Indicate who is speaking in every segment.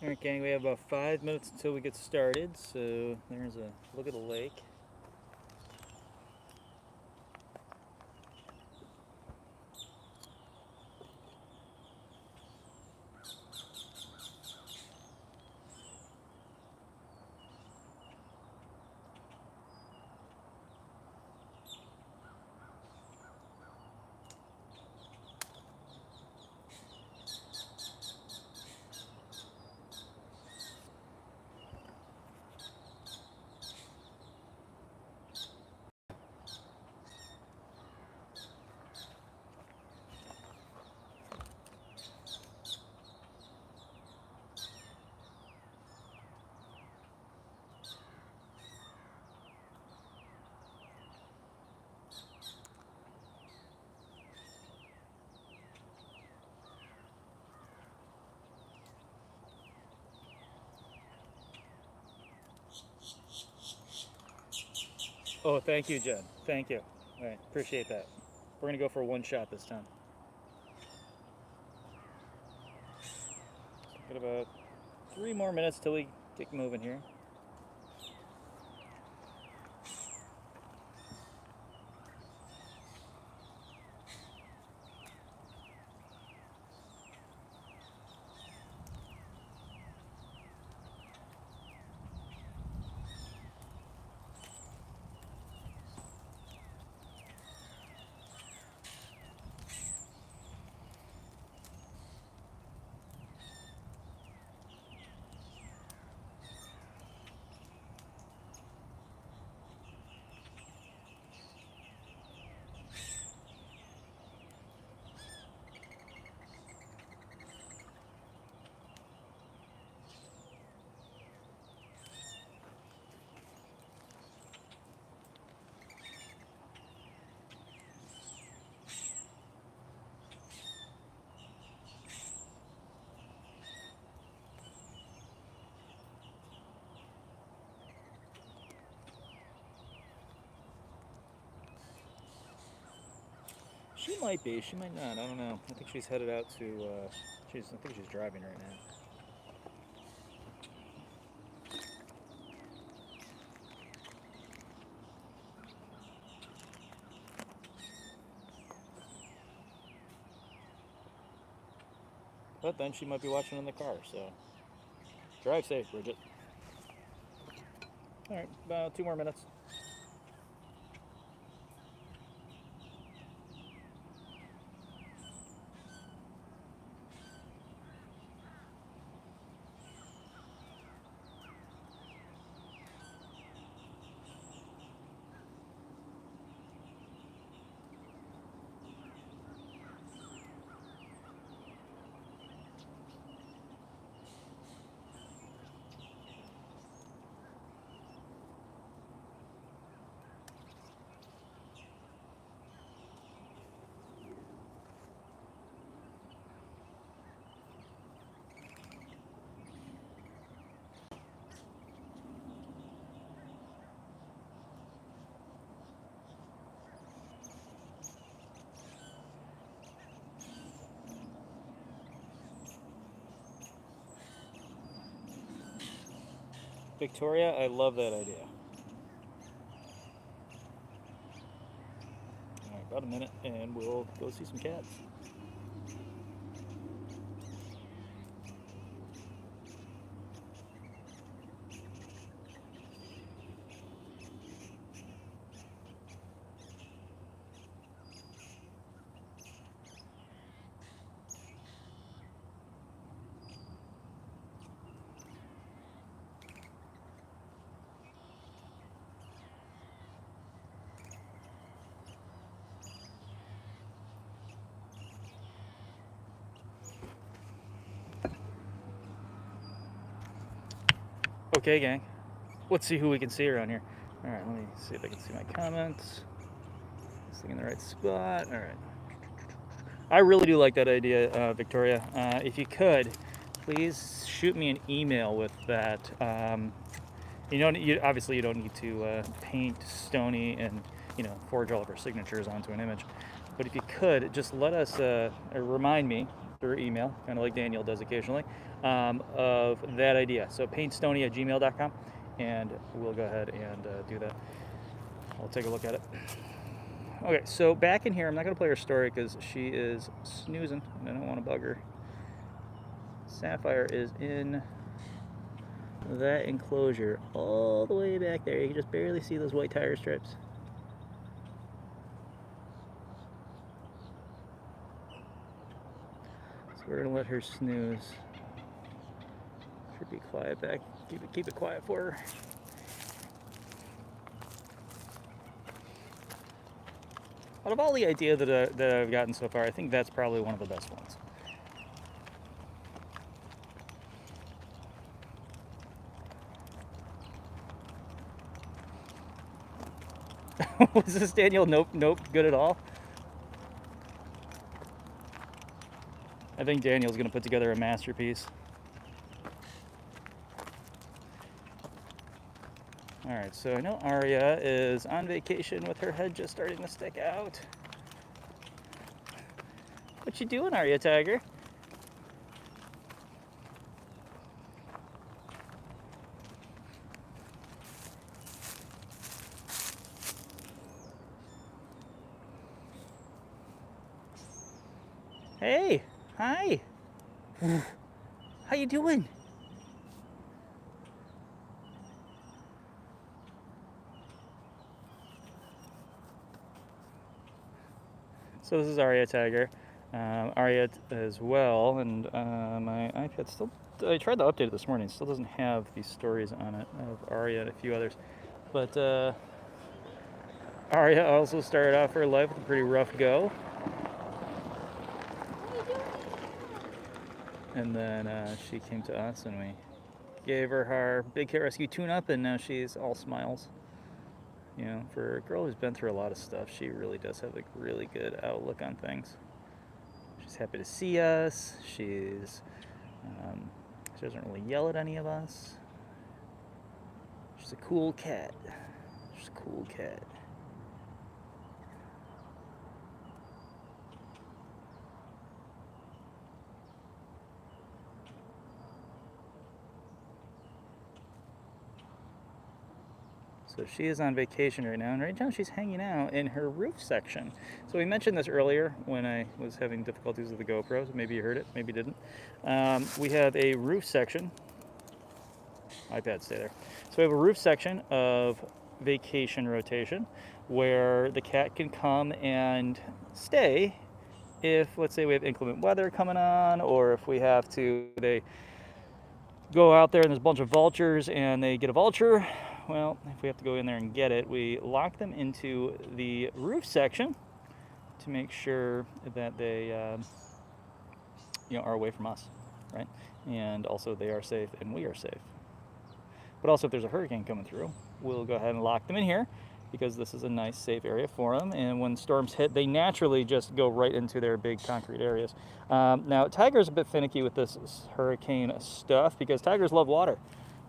Speaker 1: Alright gang, we have about 5 minutes until we get started, so there's a look at the lake. Oh, thank you, Jen. Thank you. Alright, appreciate that. We're gonna go for one shot this time. Got about 3 more minutes till we get moving here. She might be, she might not, I don't know. I think she's headed out to, I think she's driving right now. But then she might be watching in the car, so drive safe, Bridget. Alright, about 2 more minutes. Victoria, I love that idea. Alright, about a minute and we'll go see some cats. Okay, gang. Let's see who we can see around here. Alright, let me see if I can see my comments. Sitting in the right spot. Alright. I really do like that idea, Victoria. If you could, please shoot me an email with that. Obviously you don't need to paint Stony and forge all of our signatures onto an image. But if you could, just let us remind me through email, kind of like Daniel does occasionally, of that idea. So paintstony@gmail.com, and we'll go ahead and do that. I'll take a look at it. Okay, so back in here, I'm not going to play her story because she is snoozing, and I don't want to bug her. Sapphire is in that enclosure all the way back there. You can just barely see those white tire strips. So we're going to let her snooze. Should be quiet back. Keep it quiet for her. Out of all the ideas that I've gotten so far, I think that's probably one of the best ones. Was this Daniel? Nope, good at all? I think Daniel's gonna put together a masterpiece. All right, so I know Arya is on vacation with her head just starting to stick out. What you doing, Arya Tiger? Hey, hi. How you doing? So this is Arya Tiger. Arya as well, and my iPad still, I tried to update it this morning, still doesn't have these stories on it of Arya and a few others. But Arya also started off her life with a pretty rough go. And then she came to us and we gave her our Big Cat Rescue tune-up, and now she's all smiles. You know, for a girl who's been through a lot of stuff, she really does have a really good outlook on things. She's happy to see us. She doesn't really yell at any of us. She's a cool cat. She's a cool cat. So she is on vacation right now, and right now she's hanging out in her roof section. So we mentioned this earlier when I was having difficulties with the GoPros. Maybe you heard it, maybe you didn't. We have a roof section. iPad, stay there. So we have a roof section of vacation rotation where the cat can come and stay if, let's say, we have inclement weather coming on, or if we have to, they go out there and there's a bunch of vultures and they get a vulture. Well, if we have to go in there and get it, we lock them into the roof section to make sure that they are away from us, right? And also they are safe and we are safe. But also if there's a hurricane coming through, we'll go ahead and lock them in here because this is a nice safe area for them. And when storms hit, they naturally just go right into their big concrete areas. Now, Tiger's a bit finicky with this hurricane stuff because tigers love water.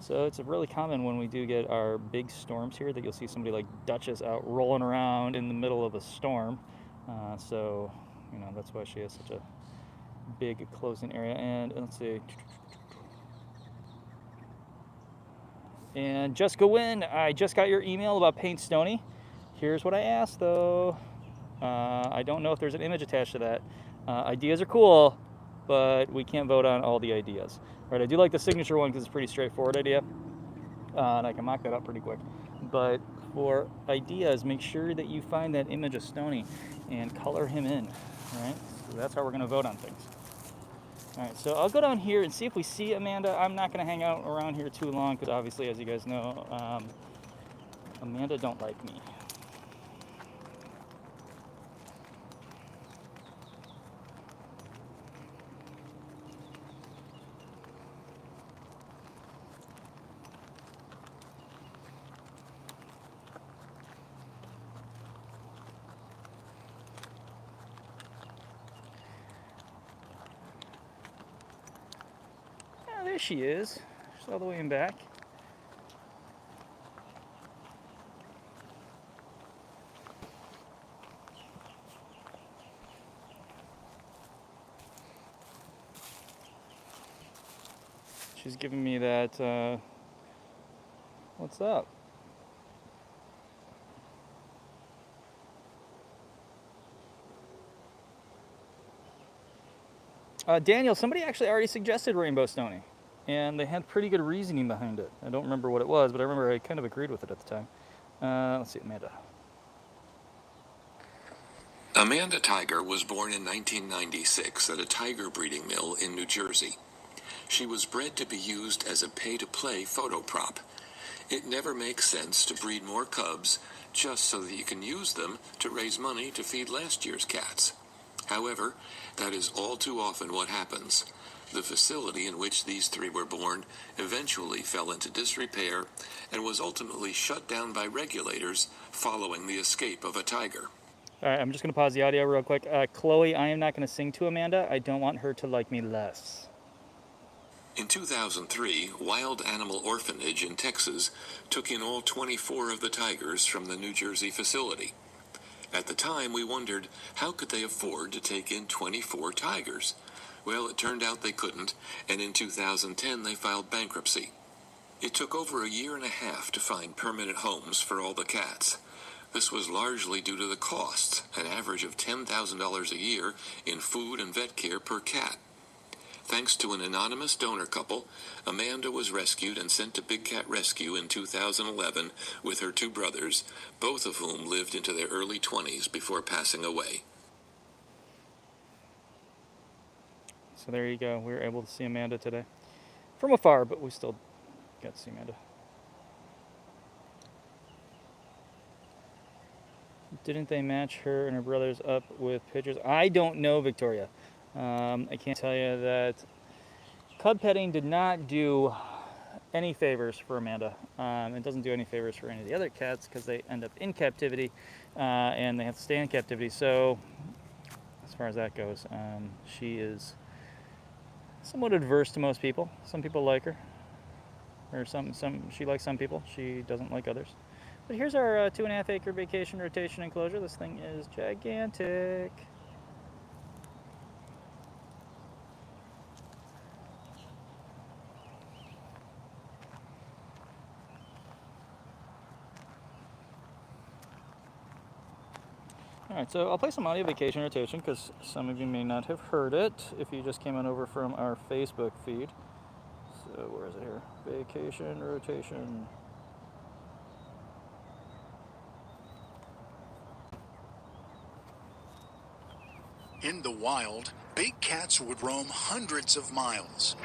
Speaker 1: So it's really common when we do get our big storms here that you'll see somebody like Duchess out rolling around in the middle of a storm. So, that's why she has such a big closed-in area. And let's see. And Jessica Wynn, I just got your email about Paint Stony. Here's what I asked, though. I don't know if there's an image attached to that. Ideas are cool, but we can't vote on all the ideas. Right, I do like the signature one because it's a pretty straightforward idea, and I can mock that up pretty quick. But for ideas, make sure that you find that image of Stony and color him in, right? So that's how we're going to vote on things. All right, so I'll go down here and see if we see Amanda. I'm not going to hang out around here too long because obviously, as you guys know, Amanda don't like me. There she is. She's all the way in back. She's giving me that, what's up? Daniel, somebody actually already suggested Rainbow Stony, and they had pretty good reasoning behind it. I don't remember what it was, but I remember I kind of agreed with it at the time. Let's see, Amanda.
Speaker 2: Amanda Tiger was born in 1996 at a tiger breeding mill in New Jersey. She was bred to be used as a pay-to-play photo prop. It never makes sense to breed more cubs just so that you can use them to raise money to feed last year's cats. However, that is all too often what happens. The facility in which these three were born eventually fell into disrepair and was ultimately shut down by regulators following the escape of a tiger.
Speaker 1: All right, I'm just going to pause the audio real quick. Chloe, I am not going to sing to Amanda. I don't want her to like me less.
Speaker 2: In 2003, Wild Animal Orphanage in Texas took in all 24 of the tigers from the New Jersey facility. At the time, we wondered, how could they afford to take in 24 tigers? Well, it turned out they couldn't, and in 2010 they filed bankruptcy. It took over a year and a half to find permanent homes for all the cats. This was largely due to the costs, an average of $10,000 a year in food and vet care per cat. Thanks to an anonymous donor couple, Amanda was rescued and sent to Big Cat Rescue in 2011 with her two brothers, both of whom lived into their early 20s before passing away.
Speaker 1: So there you go. We were able to see Amanda today. From afar, but we still got to see Amanda. Didn't they match her and her brothers up with pictures? I don't know, Victoria. I can't tell you that cub petting did not do any favors for Amanda. It doesn't do any favors for any of the other cats because they end up in captivity and they have to stay in captivity. So as far as that goes, she is somewhat adverse to most people. Some people like her, or she likes some people. She doesn't like others. But here's our 2.5 acre vacation rotation enclosure. This thing is gigantic. Alright, so I'll play some audio vacation rotation because some of you may not have heard it if you just came on over from our Facebook feed. So where is it here? Vacation rotation.
Speaker 3: In the wild, big cats would roam hundreds of miles.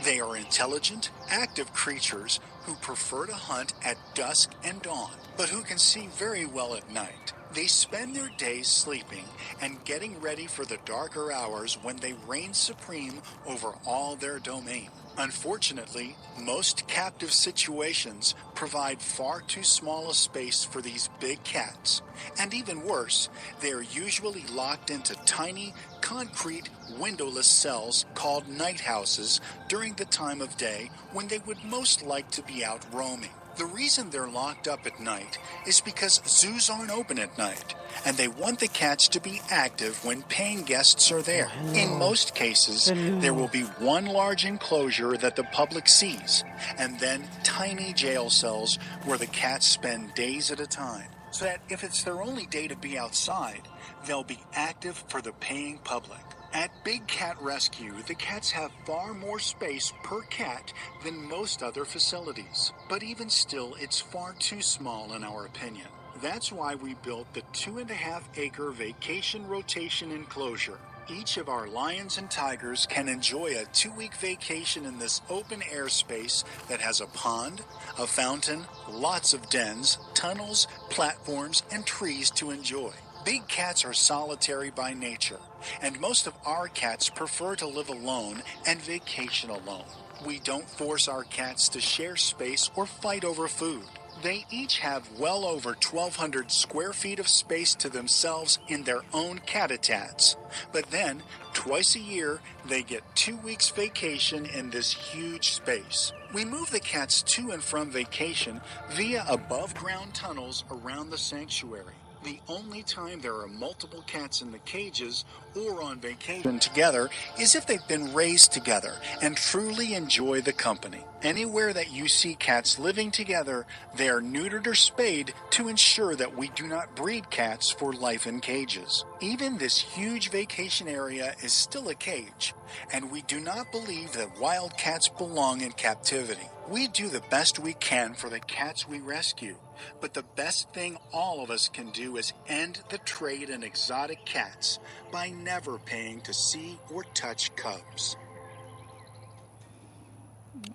Speaker 3: They are intelligent, active creatures who prefer to hunt at dusk and dawn, but who can see very well at night. They spend their days sleeping and getting ready for the darker hours when they reign supreme over all their domain. Unfortunately, most captive situations provide far too small a space for these big cats. And even worse, they are usually locked into tiny, concrete, windowless cells called night houses during the time of day when they would most like to be out roaming. The reason they're locked up at night is because zoos aren't open at night, and they want the cats to be active when paying guests are there. In most cases, there will be one large enclosure that the public sees, and then tiny jail cells where the cats spend days at a time. So that if it's their only day to be outside, they'll be active for the paying public. At Big Cat Rescue, the cats have far more space per cat than most other facilities. But even still, it's far too small in our opinion. That's why we built the 2.5 acre vacation rotation enclosure. Each of our lions and tigers can enjoy a 2-week vacation in this open air space that has a pond, a fountain, lots of dens, tunnels, platforms, and trees to enjoy. Big cats are solitary by nature, and most of our cats prefer to live alone and vacation alone. We don't force our cats to share space or fight over food. They each have well over 1,200 square feet of space to themselves in their own cat-habitats. But then, twice a year, they get 2 weeks vacation in this huge space. We move the cats to and from vacation via above-ground tunnels around the sanctuary. The only time there are multiple cats in the cages or on vacation together is if they've been raised together and truly enjoy the company. Anywhere that you see cats living together, they are neutered or spayed to ensure that we do not breed cats for life in cages. Even this huge vacation area is still a cage, and we do not believe that wild cats belong in captivity. We do the best we can for the cats we rescue, but the best thing all of us can do is end the trade in exotic cats by never paying to see or touch cubs.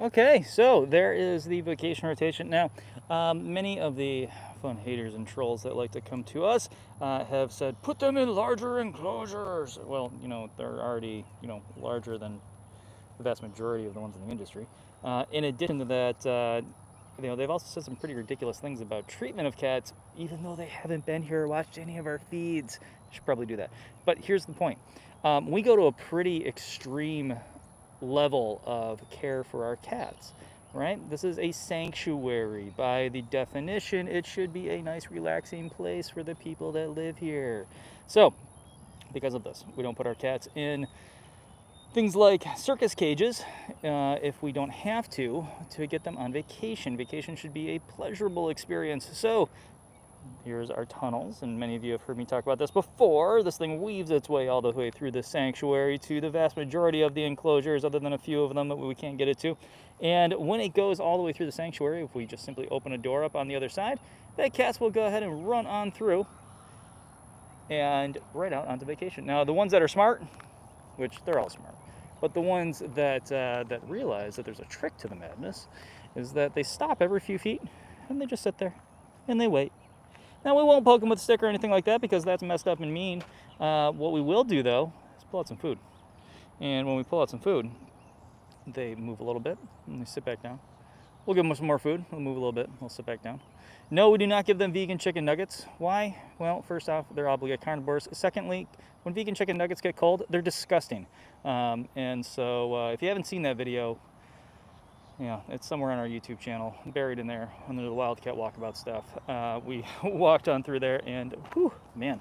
Speaker 1: Okay, so there is the vacation rotation. Now, many of the fun haters and trolls that like to come to us have said, put them in larger enclosures. Well, they're already, larger than the vast majority of the ones in the industry. In addition to that, they've also said some pretty ridiculous things about treatment of cats, even though they haven't been here or watched any of our feeds. Should probably do that. But here's the point. We go to a pretty extreme level of care for our cats, right? This is a sanctuary. By the definition, it should be a nice, relaxing place for the people that live here. So, because of this, we don't put our cats in things like circus cages if we don't have to get them on vacation. Vacation should be a pleasurable experience. So here's our tunnels, and many of you have heard me talk about this before. This thing weaves its way all the way through the sanctuary to the vast majority of the enclosures, other than a few of them that we can't get it to. And when it goes all the way through the sanctuary, if we just simply open a door up on the other side, the cats will go ahead and run on through and right out onto vacation. Now, the ones that are smart, which they're all smart, but the ones that realize that there's a trick to the madness is that they stop every few feet and they just sit there and they wait. Now, we won't poke them with a stick or anything like that because that's messed up and mean. What we will do, though, is pull out some food. And when we pull out some food, they move a little bit and they sit back down. We'll give them some more food. We'll move a little bit. We'll sit back down. No, we do not give them vegan chicken nuggets. Why? Well, first off, they're obligate carnivores. Secondly, when vegan chicken nuggets get cold, they're disgusting. And so if you haven't seen that video, it's somewhere on our YouTube channel, buried in there under the Wildcat Walkabout stuff. We walked on through there and, whew, man.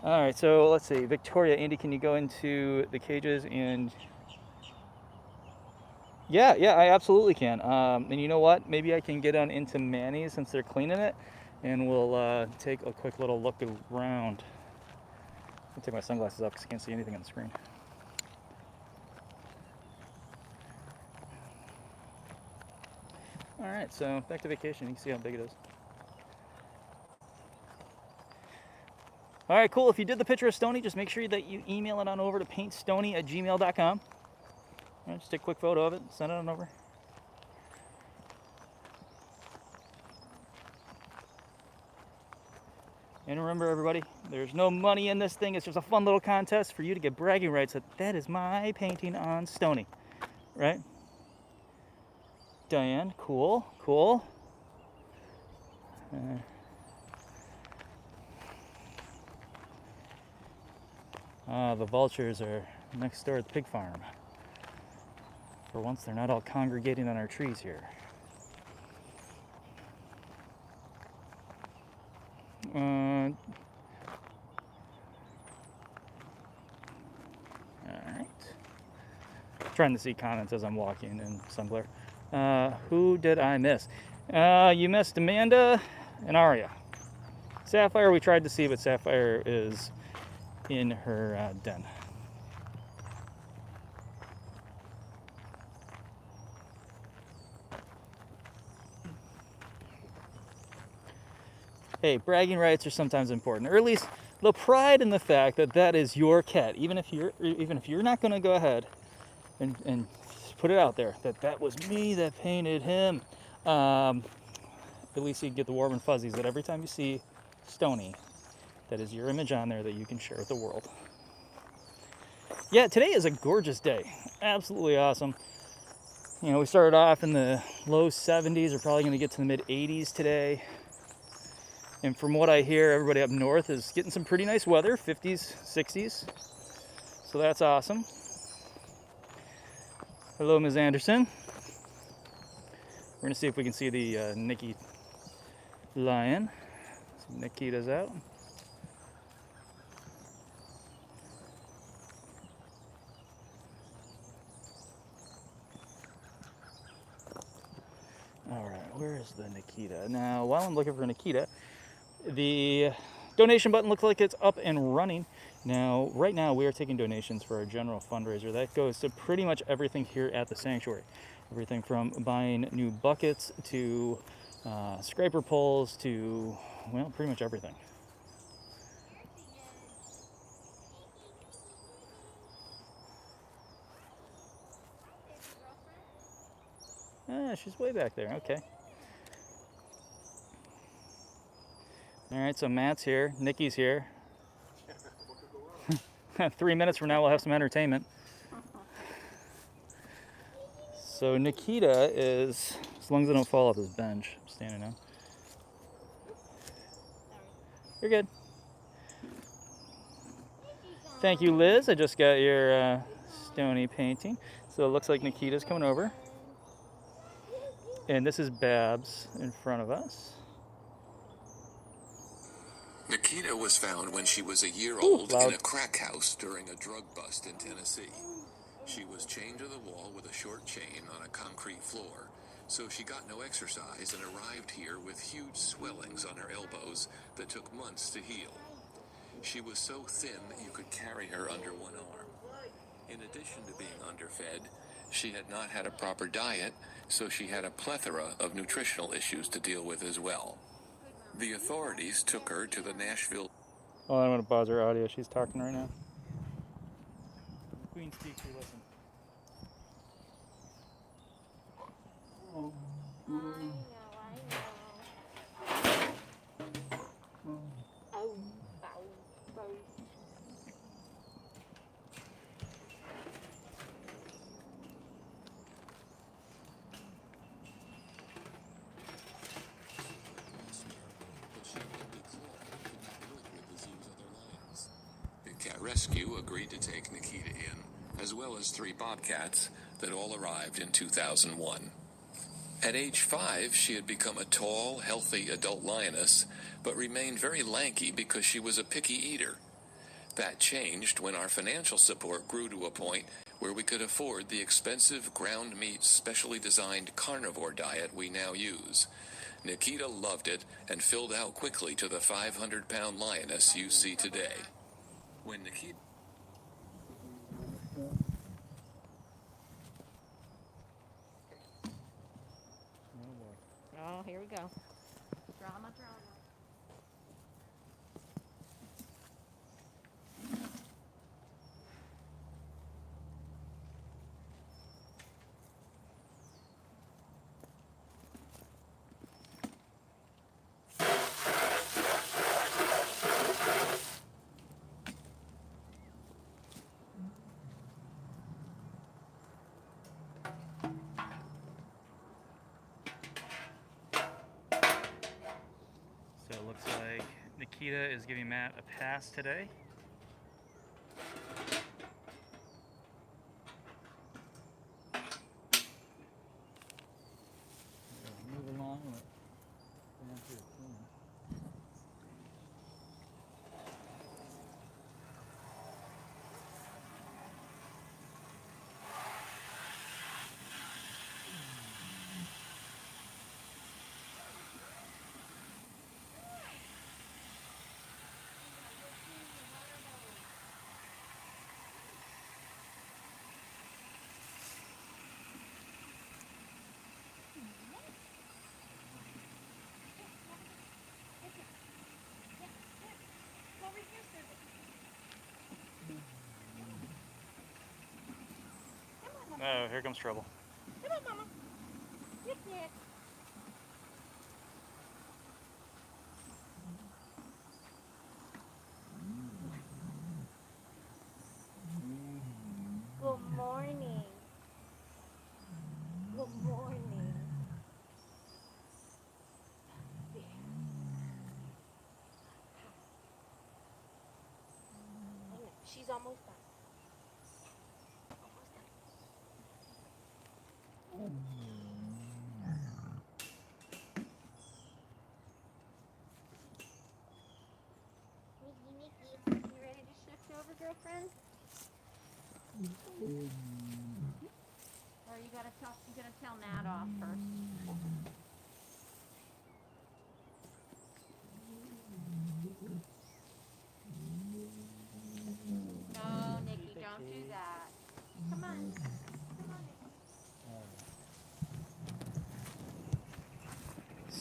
Speaker 1: All right, so let's see. Victoria, Andy, can you go into the cages and... Yeah, I absolutely can. And you know what? Maybe I can get on into Manny's since they're cleaning it, and we'll take a quick little look around. I'll take my sunglasses off because I can't see anything on the screen. All right, so back to vacation. You can see how big it is. All right, cool. If you did the picture of Stony, just make sure that you email it on over to paintstony@gmail.com. All right, just take a quick photo of it, send it on over. And remember, everybody, there's no money in this thing. It's just a fun little contest for you to get bragging rights that is my painting on Stony, right? Diane, cool. The vultures are next door at the pig farm. For once, they're not all congregating on our trees here. All right. Trying to see comments as I'm walking in Sunblur. Who did I miss? You missed Amanda and Arya. Sapphire we tried to see, but Sapphire is in her den. Hey, bragging rights are sometimes important, or at least the pride in the fact that that is your cat, even if you're not going to go ahead and put it out there that was me that painted him. At least you get the warm and fuzzies that every time you see Stony, that is your image on there that you can share with the world. Yeah, today is a gorgeous day. Absolutely awesome. We started off in the low 70s. We're probably going to get to the mid 80s today. And from what I hear, everybody up north is getting some pretty nice weather, 50s, 60s. So that's awesome. Hello, Ms. Anderson. We're gonna see if we can see the Nikki lion. So Nikita's out. where is the Nikita? Now, while I'm looking for Nikita, the donation button looks like it's up and running. Now, right now, we are taking donations for our general fundraiser. That goes to pretty much everything here at the sanctuary. Everything from buying new buckets to scraper poles to, well, pretty much everything. Ah, she's way back there. Okay. All right, so Matt's here. Nikki's here. 3 minutes from now, we'll have some entertainment. So Nikita is, as long as I don't fall off this bench, I'm standing on. You're good. Thank you, Liz. I just got your stony painting. So it looks like Nikita's coming over. And this is Babs in front of us.
Speaker 2: Nikita was found when she was a year old in a crack house during a drug bust in Tennessee. She was chained to the wall with a short chain on a concrete floor, so she got no exercise and arrived here with huge swellings on her elbows that took months to heal. She was so thin you could carry her under one arm. In addition to being underfed, she had not had a proper diet, so she had a plethora of nutritional issues to deal with as well. The authorities took her to the Nashville...
Speaker 1: Oh, I want to pause her audio. She's talking right now. Queen speaks, we listen.
Speaker 4: I know. Oh, bow.
Speaker 2: The cat rescue agreed to take Nikita in, as well as 3 bobcats that all arrived in 2001. At age 5, she had become a tall, healthy adult lioness, but remained very lanky because she was a picky eater. That changed when our financial support grew to a point where we could afford the expensive ground meat specially designed carnivore diet we now use. Nikita loved it and filled out quickly to the 500-pound lioness you see today. When Nikita...
Speaker 4: Oh, here we go. Drama.
Speaker 1: So it looks like Nikita is giving Matt a pass today. Move along. Oh, here comes trouble.
Speaker 4: Come on, Mama. Picnic. Good morning. Good morning. She's almost done. Nikki, you ready to shift over, girlfriend? Or you gotta tell Matt off first.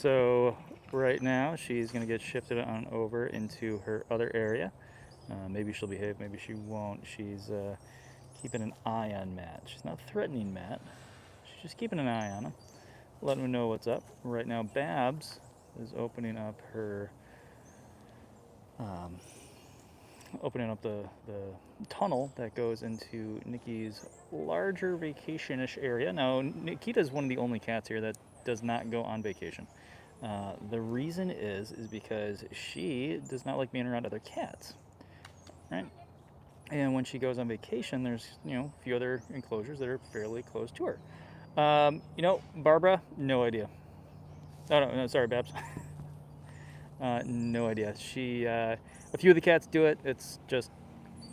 Speaker 1: So right now she's going to get shifted on over into her other area. Maybe she'll behave, maybe she won't. She's keeping an eye on Matt. She's not threatening Matt. She's just keeping an eye on him, letting him know what's up. Right now Babs is opening up her opening up the tunnel that goes into Nikki's larger vacation-ish area. Now, Nikita's one of the only cats here that does not go on vacation. The reason is because she does not like being around other cats, right? And when she goes on vacation, there's, a few other enclosures that are fairly close to her. Barbara, no idea. Oh, no, sorry, Babs. No idea. A few of the cats do it. It's just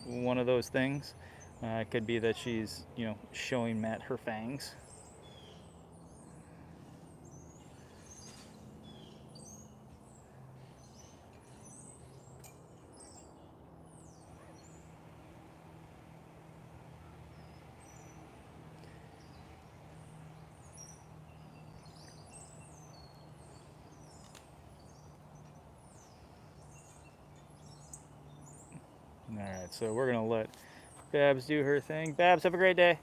Speaker 1: one of those things. It could be that she's, showing Matt her fangs. All right, so we're gonna let Babs do her thing. Babs, have a great day.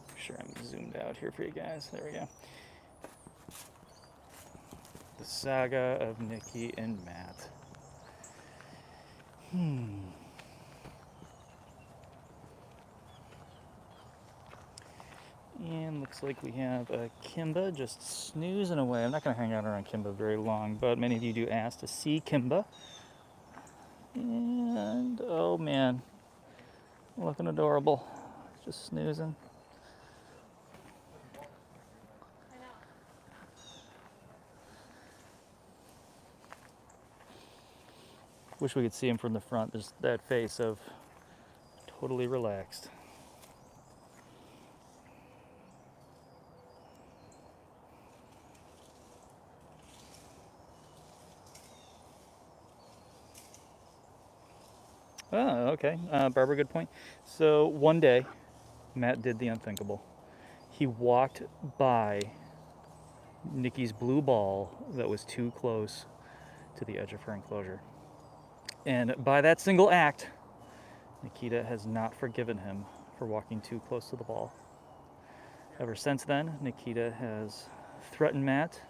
Speaker 1: Make sure I'm zoomed out here for you guys. There we go. The saga of Nikki and Matt. And looks like we have Kimba just snoozing away. I'm not going to hang out around Kimba very long, but many of you do ask to see Kimba. And, oh man, looking adorable. Just snoozing. Wish we could see him from the front. There's that face of totally relaxed. Oh, okay. Barbara, good point. So one day, Matt did the unthinkable. He walked by Nikki's blue ball that was too close to the edge of her enclosure. And by that single act, Nikita has not forgiven him for walking too close to the ball. Ever since then, Nikita has threatened Matt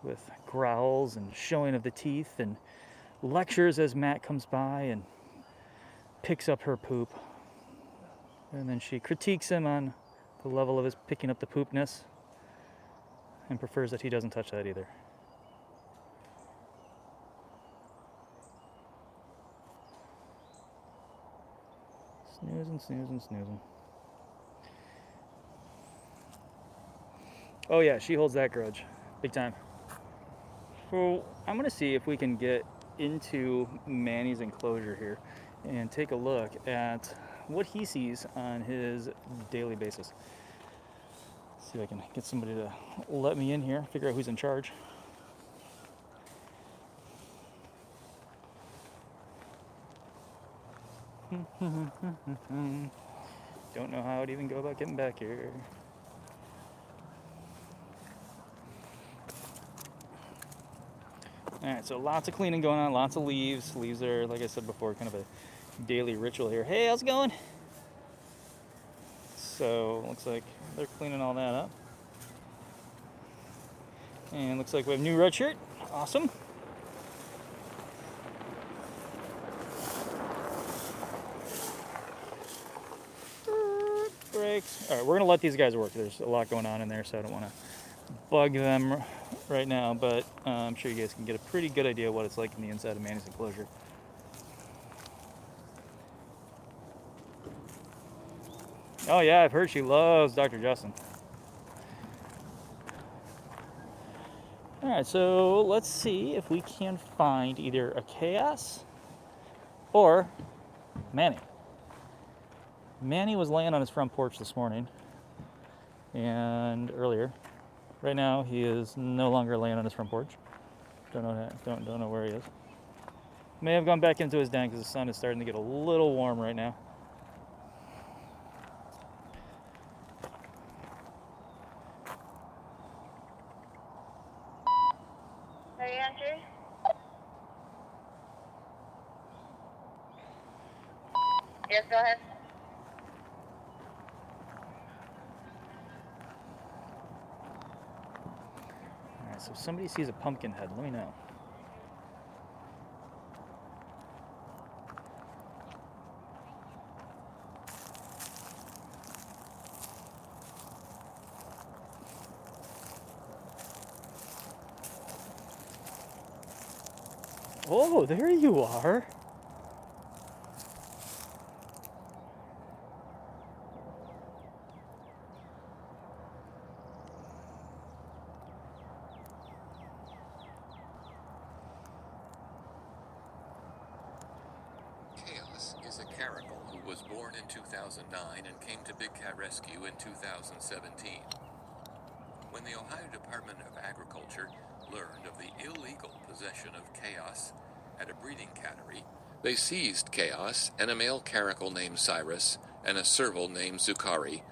Speaker 1: with growls and showing of the teeth and lectures as Matt comes by and picks up her poop. And then she critiques him on the level of his picking up the poopness and prefers that he doesn't touch that either. Snoozing, snoozing, snoozing. Oh yeah, she holds that grudge. Big time. So I'm gonna see if we can get into Manny's enclosure here and take a look at what he sees on his daily basis. See if I can get somebody to let me in here, figure out who's in charge. Don't know how I'd even go about getting back here. Alright, so lots of cleaning going on, lots of leaves. Leaves are, like I said before, kind of a daily ritual here. Hey, how's it going? So, looks like they're cleaning all that up. And looks like we have a new red shirt. Awesome. Brakes. Alright, we're going to let these guys work. There's a lot going on in there, so I don't want to bug them right now, but I'm sure you guys can get a pretty good idea what it's like in the inside of Manny's enclosure. Oh yeah, I've heard she loves Dr. Justin. Alright, so let's see if we can find either a Chaos or Manny. Manny was laying on his front porch this morning and earlier. Right now, he is no longer laying on his front porch. Don't know where he is. May have gone back into his den because the sun is starting to get a little warm right now.
Speaker 5: Yes, go ahead.
Speaker 1: All right, so if somebody sees a pumpkin head, let me know. Oh, there you are.
Speaker 2: Chaos is a caracal who was born in 2009 and came to Big Cat Rescue in 2017. When the Ohio Department of Agriculture learned of the illegal possession of Chaos at a breeding cattery, they seized Chaos and a male caracal named Cyrus and a serval named Zucari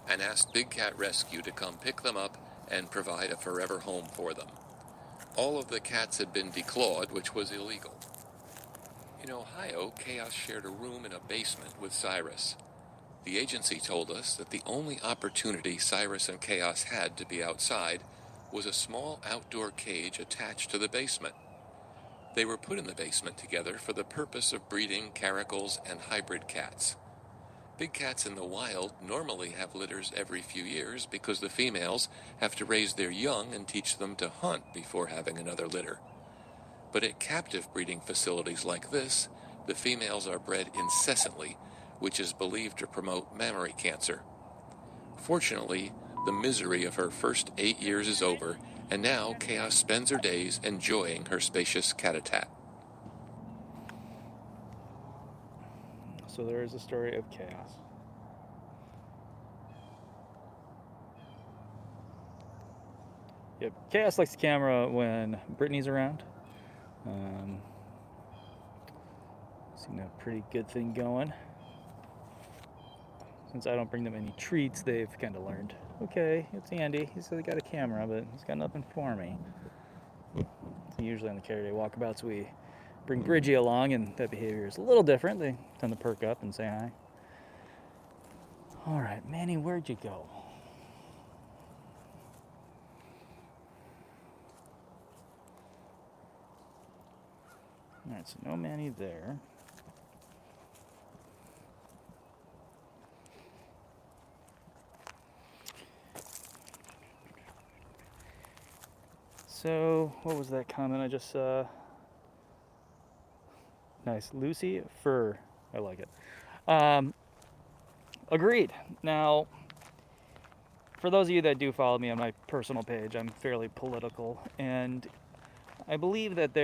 Speaker 2: and asked Big Cat Rescue to come pick them up and provide a forever home for them. All of the cats had been declawed, which was illegal. In Ohio, Chaos shared a room in a basement with Cyrus. The agency told us that the only opportunity Cyrus and Chaos had to be outside was a small outdoor cage attached to the basement. They were put in the basement together for the purpose of breeding caracals and hybrid cats. Big cats in the wild normally have litters every few years because the females have to raise their young and teach them to hunt before having another litter. But at captive breeding facilities like this, the females are bred incessantly, which is believed to promote mammary cancer. Fortunately, the misery of her first 8 years is over, and now Chaos spends her days enjoying her spacious cat-a-tat.
Speaker 1: So there is a story of Chaos. Yep, Chaos likes the camera when Brittany's around. Seem to have a pretty good thing going. Since I don't bring them any treats, they've kind of learned, okay, it's Andy. He's got a camera, but he's got nothing for me. So usually on the Caturday walkabouts, we bring Bridgie along, and that behavior is a little different. They tend to perk up and say hi. All right, Manny, where'd you go? All right, so no Manny there. So, what was that comment I just saw? Nice. Lucy Fur. I like it. Agreed. Now, for those of you that do follow me on my personal page, I'm fairly political, and I believe that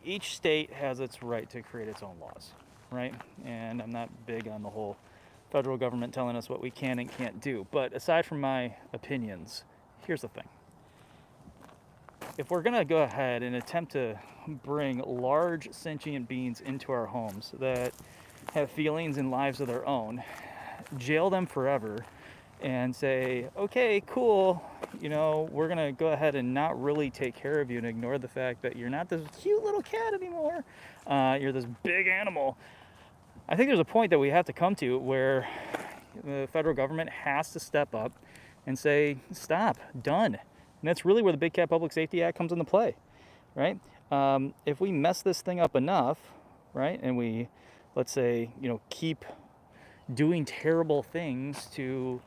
Speaker 1: each state has its right to create its own laws, right? And I'm not big on the whole federal government telling us what we can and can't do. But aside from my opinions, here's the thing. If we're going to go ahead and attempt to bring large sentient beings into our homes that have feelings and lives of their own, jail them forever, and say, okay, cool, we're going to go ahead and not really take care of you and ignore the fact that you're not this cute little cat anymore. You're this big animal. I think there's a point that we have to come to where the federal government has to step up and say, stop, done. And that's really where the Big Cat Public Safety Act comes into play, right? If we mess this thing up enough, right, and we, let's say, keep doing terrible things to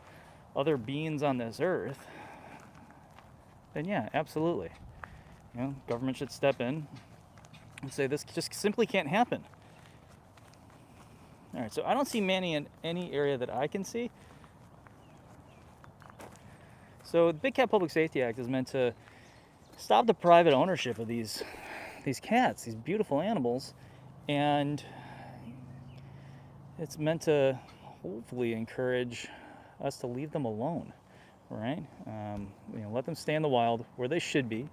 Speaker 1: other beings on this earth, then yeah, absolutely. Government should step in and say this just simply can't happen. All right, so I don't see Manny in any area that I can see. So the Big Cat Public Safety Act is meant to stop the private ownership of these cats, these beautiful animals, and it's meant to hopefully encourage us to leave them alone, right? Let them stay in the wild where they should be.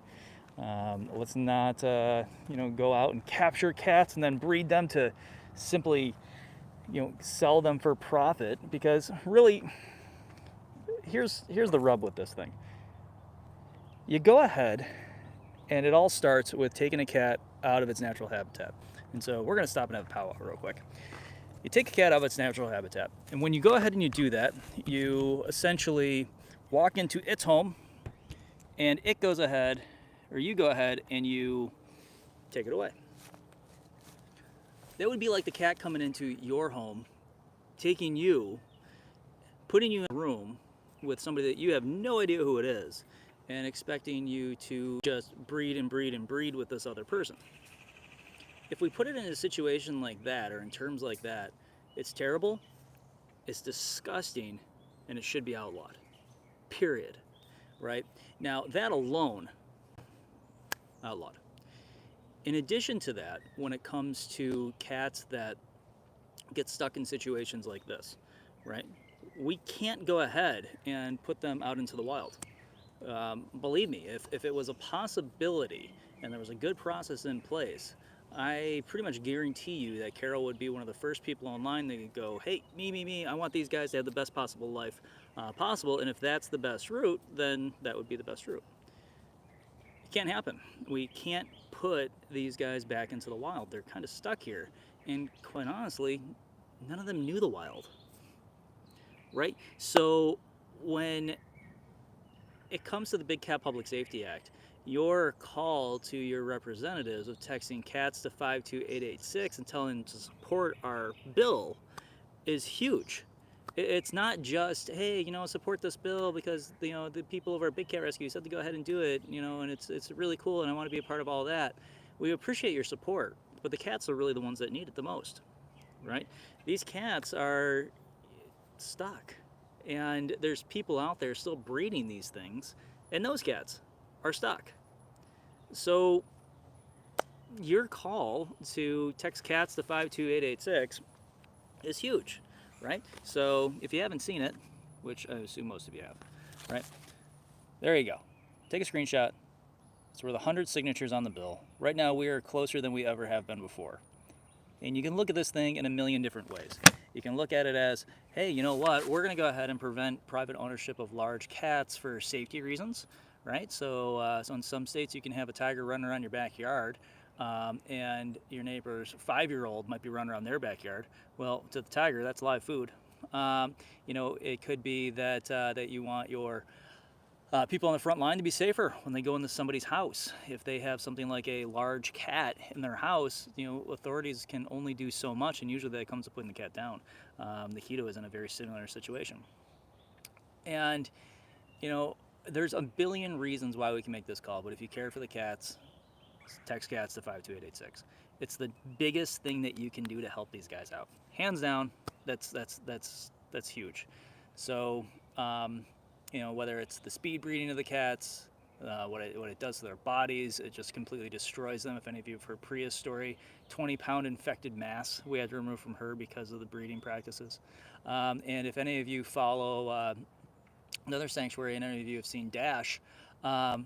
Speaker 1: Let's not, go out and capture cats and then breed them to simply, sell them for profit. Because really, here's the rub with this thing. You go ahead, and it all starts with taking a cat out of its natural habitat. And so we're going to stop and have a powwow real quick. You take a cat out of its natural habitat. And when you go ahead and you do that, you essentially walk into its home, and it goes ahead, or you go ahead and you take it away. That would be like the cat coming into your home, taking you, putting you in a room with somebody that you have no idea who it is, and expecting you to just breed and breed and breed with this other person. If we put it in a situation like that, or in terms like that, it's terrible, it's disgusting, and it should be outlawed. Period. Right? Now, that alone, outlawed. In addition to that, when it comes to cats that get stuck in situations like this, right? We can't go ahead and put them out into the wild. Believe me, if it was a possibility and there was a good process in place, I pretty much guarantee you that Carol would be one of the first people online that would go, hey, me, I want these guys to have the best possible life possible, and if that's the best route, then that would be the best route. It can't happen. We can't put these guys back into the wild. They're kind of stuck here, and quite honestly, none of them knew the wild, right? So when it comes to the Big Cat Public Safety Act, your call to your representatives of texting cats to 52886 and telling them to support our bill is huge. It's not just, hey, support this bill because the people of our Big Cat Rescue said to go ahead and do it, and it's really cool and I want to be a part of all that. We appreciate your support, but the cats are really the ones that need it the most, right? These cats are stuck, and there's people out there still breeding these things, and those cats are stuck. So your call to text cats to 52886 is huge, right? So if you haven't seen it, which I assume most of you have, right? There you go. Take a screenshot. It's worth 100 signatures on the bill. Right now we are closer than we ever have been before. And you can look at this thing in a million different ways. You can look at it as, hey, you know what? We're going to go ahead and prevent private ownership of large cats for safety reasons, right? So in some states you can have a tiger running around your backyard, and your neighbor's 5-year-old might be running around their backyard. Well, to the tiger, that's live food. It could be that that you want your people on the front line to be safer when they go into somebody's house. If they have something like a large cat in their house, authorities can only do so much, and usually that comes to putting the cat down. The Keto is in a very similar situation. And, there's a billion reasons why we can make this call, but if you care for the cats, text cats to 52886. It's the biggest thing that you can do to help these guys out. Hands down, that's huge. So, whether it's the speed breeding of the cats, what it does to their bodies, it just completely destroys them. If any of you have heard Priya's story, 20-pound infected mass we had to remove from her because of the breeding practices. And if any of you follow another sanctuary, and any of you have seen Dash, as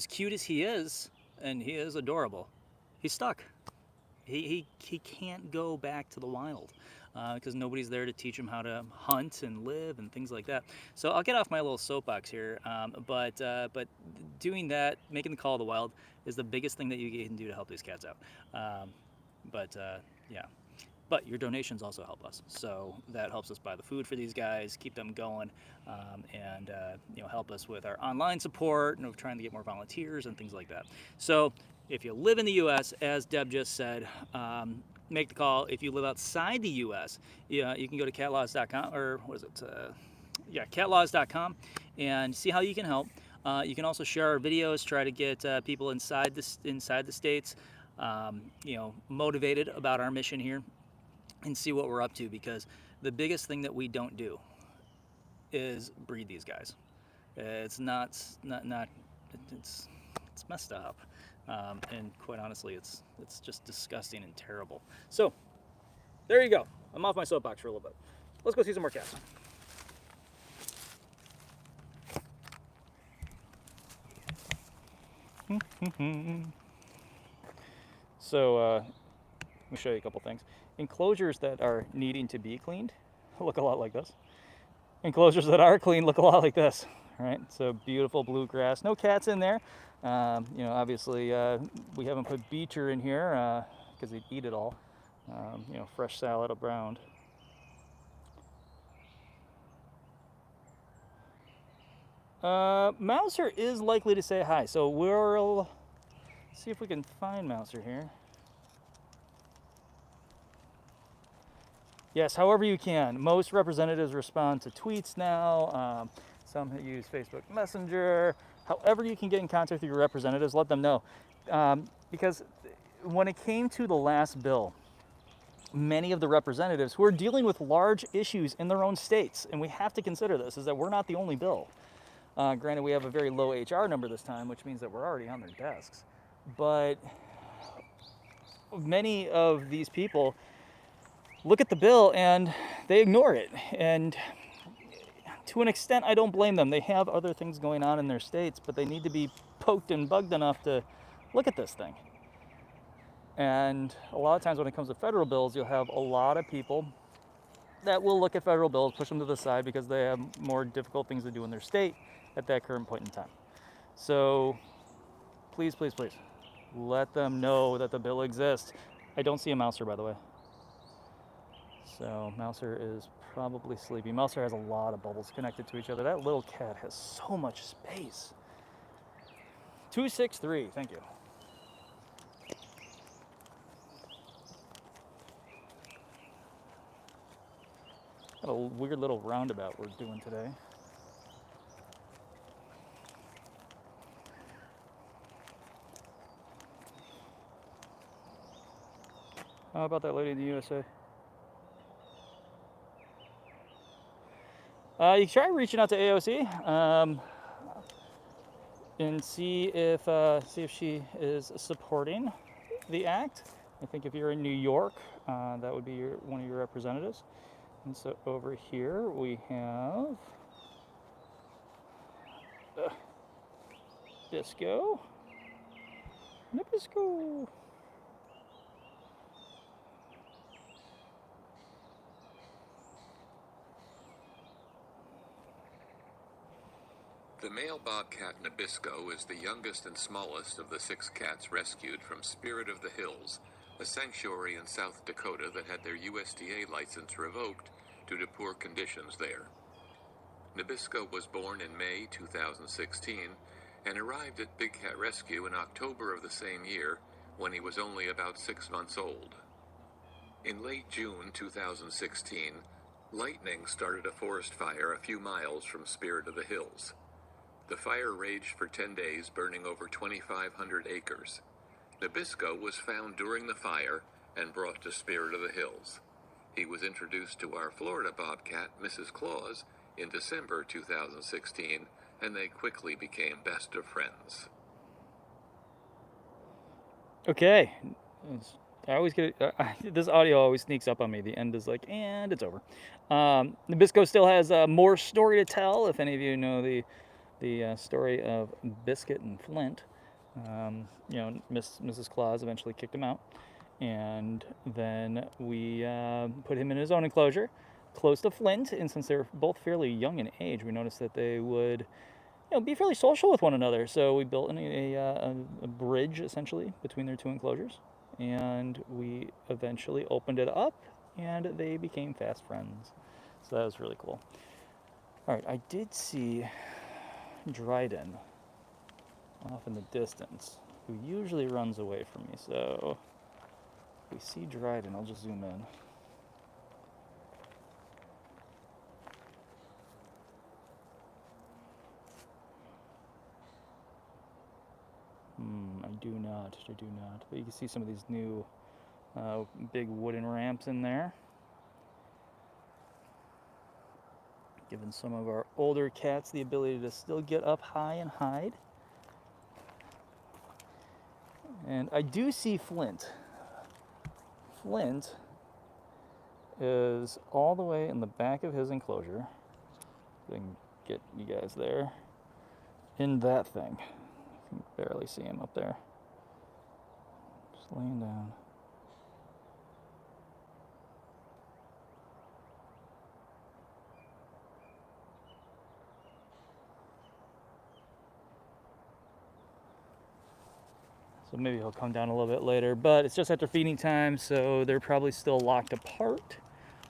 Speaker 1: cute as he is, and he is adorable, he's stuck. He can't go back to the wild. Because nobody's there to teach him how to hunt and live and things like that. So I'll get off my little soapbox here, but doing that, making the call to the wild, is the biggest thing that you can do to help these cats out. Yeah. But your donations also help us, so that helps us buy the food for these guys, keep them going, and help us with our online support, and we're trying to get more volunteers and things like that. So if you live in the U.S., as Deb just said, make the call. If you live outside the U.S., you can go to catlaws.com, or what is it? Catlaws.com, and see how you can help. You can also share our videos, try to get people inside the states, motivated about our mission here, and see what we're up to. Because the biggest thing that we don't do is breed these guys. It's it's messed up. And quite honestly, it's just disgusting and terrible. So, there you go. I'm off my soapbox for a little bit. Let's go see some more cats. So, let me show you a couple things. Enclosures that are needing to be cleaned look a lot like this. enclosures that are clean look a lot like this, right? So beautiful bluegrass. No cats in there. You know, obviously we haven't put Beecher in here because he'd eat it all. You know, fresh salad around. Mouser is likely to say hi, so we'll see if we can find Mouser here. Yes, however you can. Most representatives respond to tweets now. Some use Facebook Messenger. However you can get in contact with your representatives, let them know. Because when it came to the last bill, many of the representatives who are dealing with large issues in their own states, and we have to consider this, is that we're not the only bill. Granted, we have a very low HR number this time, which means that we're already on their desks. But many of these people look at the bill and they ignore it. And to an extent, I don't blame them. They have other things going on in their states, but they need to be poked and bugged enough to look at this thing. And a lot of times when it comes to federal bills, you'll have a lot of people that will look at federal bills, push them to the side because they have more difficult things to do in their state at that current point in time. So please, please, please, let them know that the bill exists. I don't see a Mouser, by the way. So Mouser is probably sleepy. Mouser has a lot of bubbles connected to each other. That little cat has so much space. 263, thank you. Got a weird little roundabout we're doing today. How about that lady in the USA? You can try reaching out to AOC and see if she is supporting the act. I think if you're in New York, that would be one of your representatives. And so over here we have Nabisco.
Speaker 2: The male bobcat Nabisco is the youngest and smallest of the 6 cats rescued from Spirit of the Hills, a sanctuary in South Dakota that had their USDA license revoked due to poor conditions there. Nabisco was born in May 2016 and arrived at Big Cat Rescue in October of the same year when he was only about 6 months old. In late June 2016, lightning started a forest fire a few miles from Spirit of the Hills. The fire raged for 10 days, burning over 2,500 acres. Nabisco was found during the fire and brought to Spirit of the Hills. He was introduced to our Florida bobcat, Mrs. Claus, in December 2016, and they quickly became best of friends.
Speaker 1: Okay. I always get this audio always sneaks up on me. The end is like, and it's over. Nabisco still has more story to tell. If any of you know the story of Biscuit and Flint, you know, Mrs. Claus eventually kicked him out, and then we put him in his own enclosure, close to Flint. And since they're both fairly young in age, we noticed that they would, you know, be fairly social with one another. So we built a bridge essentially between their two enclosures, and we eventually opened it up, and they became fast friends. So that was really cool. All right, I did see Dryden off in the distance, who usually runs away from me. So if we see Dryden, I'll just zoom in. I do not. But you can see some of these new big wooden ramps in there, giving some of our older cats the ability to still get up high and hide. And I do see Flint. Flint is all the way in the back of his enclosure. If I can get you guys there. In that thing. You can barely see him up there. Just laying down. So maybe he'll come down a little bit later, but it's just after feeding time, so they're probably still locked apart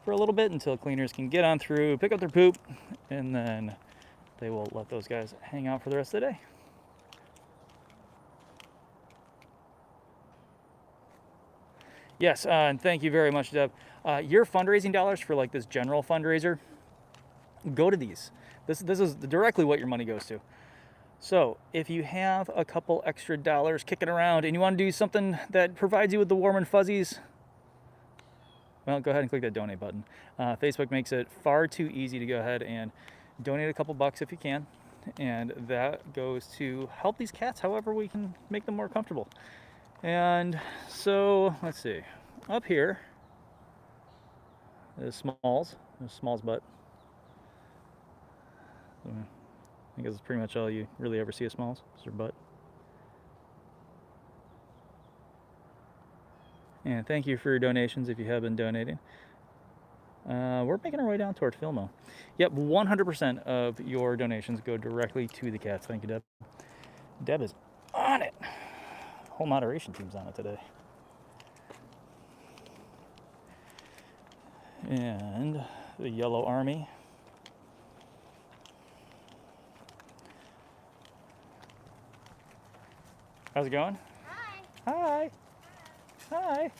Speaker 1: for a little bit until cleaners can get on through, pick up their poop, and then they will let those guys hang out for the rest of the day. Yes, and thank you very much, Deb. Your fundraising dollars for like this general fundraiser, go to these. This is directly what your money goes to. So if you have a couple extra dollars kicking around and you want to do something that provides you with the warm and fuzzies, well, go ahead and click that donate button. Facebook makes it far too easy to go ahead and donate a couple bucks if you can. And that goes to help these cats however we can make them more comfortable. And so, let's see. Up here is Smalls. There's Smalls' butt. I guess it's pretty much all you really ever see of Smalls, is her butt. And thank you for your donations if you have been donating. We're making our way down toward Filmo. Yep, 100% of your donations go directly to the cats. Thank you, Deb. Deb is on it. Whole moderation team's on it today. And the Yellow Army. How's it going?
Speaker 4: Hi.
Speaker 1: Hi. Hi.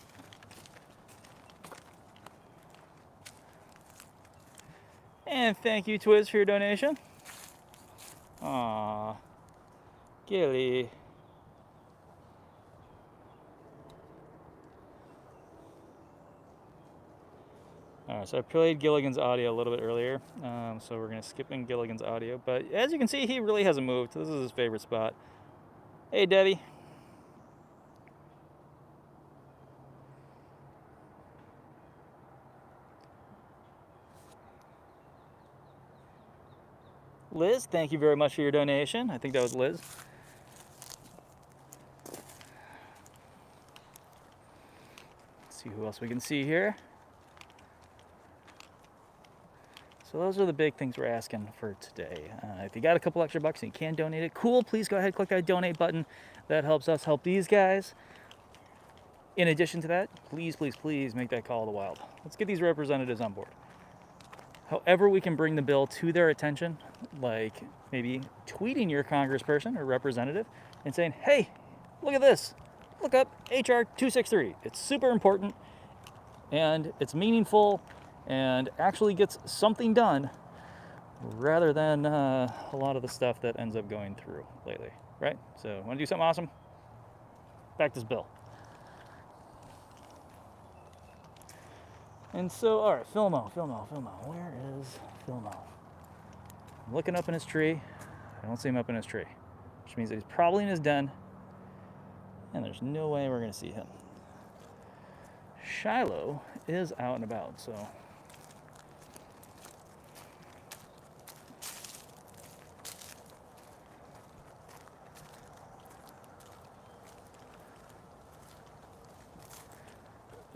Speaker 1: And thank you, Twiz, for your donation. Aww. Gilly. Alright, so I played Gilligan's audio a little bit earlier, so we're going to skip in Gilligan's audio. But as you can see, he really hasn't moved. This is his favorite spot. Hey, Debbie. Liz, thank you very much for your donation. I think that was Liz. Let's see who else we can see here. So those are the big things we're asking for today. If you got a couple extra bucks and you can donate it, cool. Please go ahead and click that donate button. That helps us help these guys. In addition to that, please, please, please make that call to the wild. Let's get these representatives on board. However we can bring the bill to their attention, like maybe tweeting your congressperson or representative and saying, hey, look at this. Look up HR 263. It's super important and it's meaningful and actually gets something done rather than a lot of the stuff that ends up going through lately, right? So want to do something awesome? Back this bill. And so, all right, Filmo. Where is Filmo? I'm looking up in his tree. I don't see him up in his tree, which means that he's probably in his den, and there's no way we're going to see him. Shiloh is out and about, so.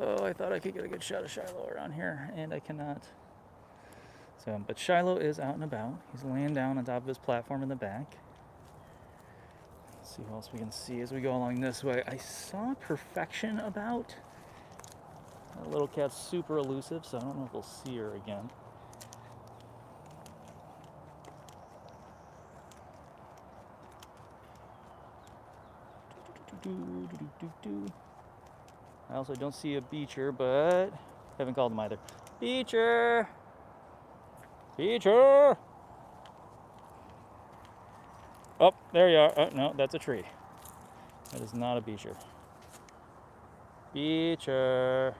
Speaker 1: Oh, I thought I could get a good shot of Shiloh around here, and I cannot. So, but Shiloh is out and about. He's laying down on top of his platform in the back. Let's see what else we can see as we go along this way. I saw Perfection about. That little cat's super elusive, so I don't know if we'll see her again. I also don't see a Beecher, but haven't called him either. Beecher! Beecher! Oh, there you are. Oh, no, that's a tree. That is not a Beecher. Beecher!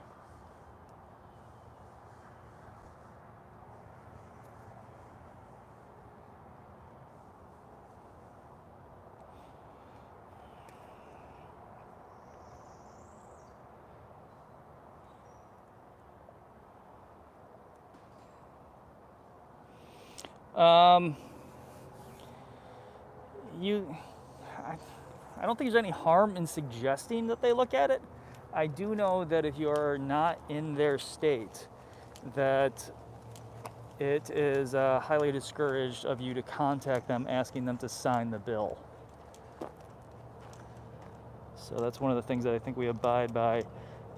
Speaker 1: I don't think there's any harm in suggesting that they look at it. I do know that if you're not in their state, that it is highly discouraged of you to contact them asking them to sign the bill. So that's one of the things that I think we abide by,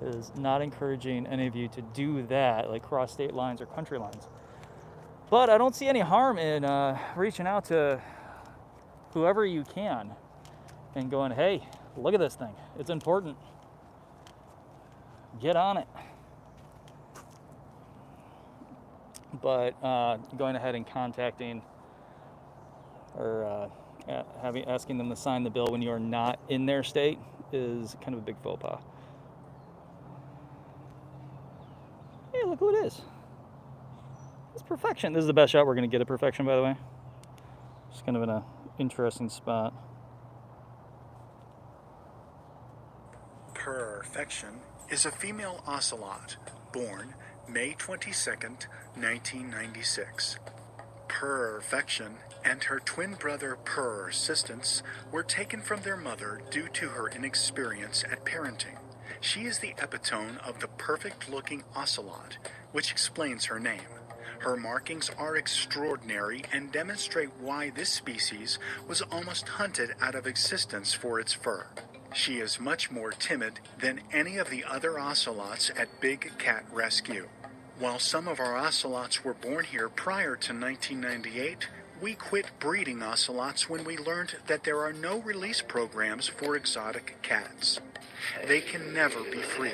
Speaker 1: is not encouraging any of you to do that, like cross state lines or country lines. But I don't see any harm in reaching out to whoever you can and going, hey, look at this thing. It's important. Get on it. But going ahead and contacting or asking them to sign the bill when you are not in their state is kind of a big faux pas. Hey, look who it is. It's perfection. This is the best shot we're going to get at perfection, by the way. Just kind of in an interesting spot.
Speaker 3: Perfection is a female ocelot born May 22nd, 1996. Perfection and her twin brother Persistence were taken from their mother due to her inexperience at parenting. She is the epitome of the perfect-looking ocelot, which explains her name. Her markings are extraordinary and demonstrate why this species was almost hunted out of existence for its fur. She is much more timid than any of the other ocelots at Big Cat Rescue. While some of our ocelots were born here prior to 1998, we quit breeding ocelots when we learned that there are no release programs for exotic cats. They can never be free.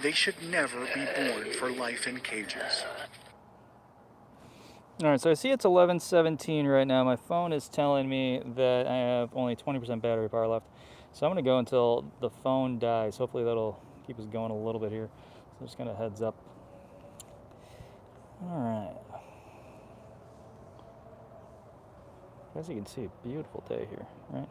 Speaker 3: They should never be born for life in cages.
Speaker 1: All right, so I see it's 11:17 right now. My phone is telling me that I have only 20% battery power left. So I'm going to go until the phone dies. Hopefully that'll keep us going a little bit here. So just kind of heads up. All right. As you can see, a beautiful day here, right?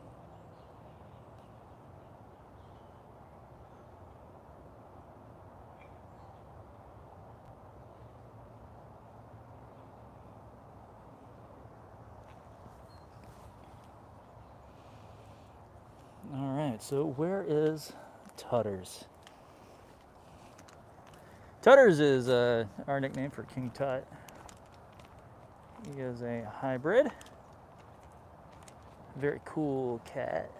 Speaker 1: All right, so where is Tutters? Tutters is our nickname for King Tut. He is a hybrid. Very cool cat.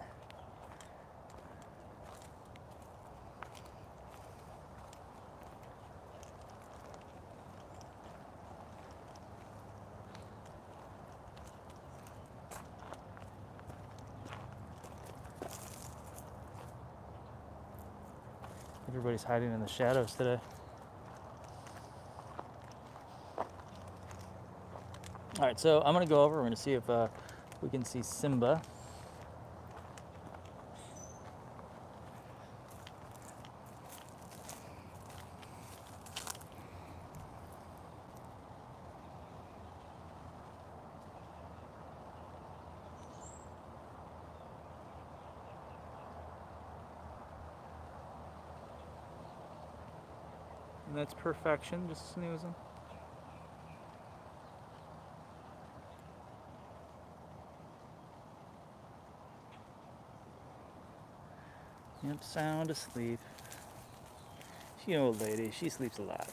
Speaker 1: Everybody's hiding in the shadows today. All right, so I'm gonna go over. We're gonna see if we can see Simba. And that's perfection, just snoozing. Yep, sound asleep. She's an old lady, she sleeps a lot.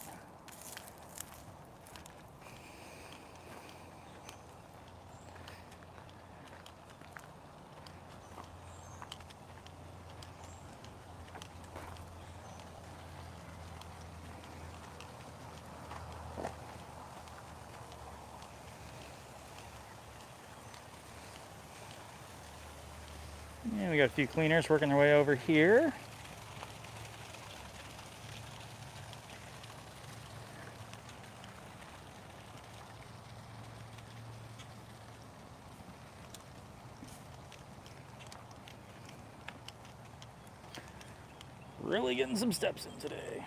Speaker 1: And we got a few cleaners working their way over here. Really getting some steps in today.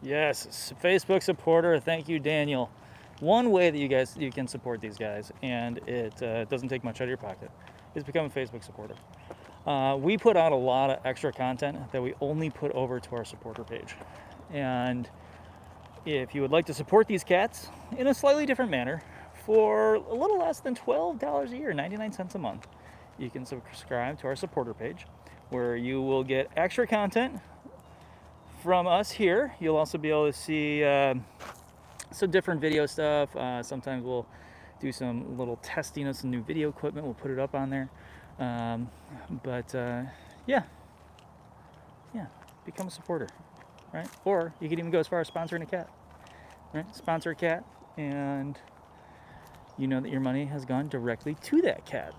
Speaker 1: Yes, Facebook supporter. Thank you, Daniel. One way that you can support these guys, and it doesn't take much out of your pocket, is become a Facebook supporter. We put out a lot of extra content that we only put over to our supporter page. And if you would like to support these cats in a slightly different manner for a little less than $12 a year, 99 cents a month. You can subscribe to our supporter page where you will get extra content from us here. You'll also be able to see some different video stuff. Sometimes we'll do some little testing of some new video equipment. We'll put it up on there. Yeah, become a supporter, right? Or you could even go as far as sponsoring a cat, right? Sponsor a cat, and you know that your money has gone directly to that cat.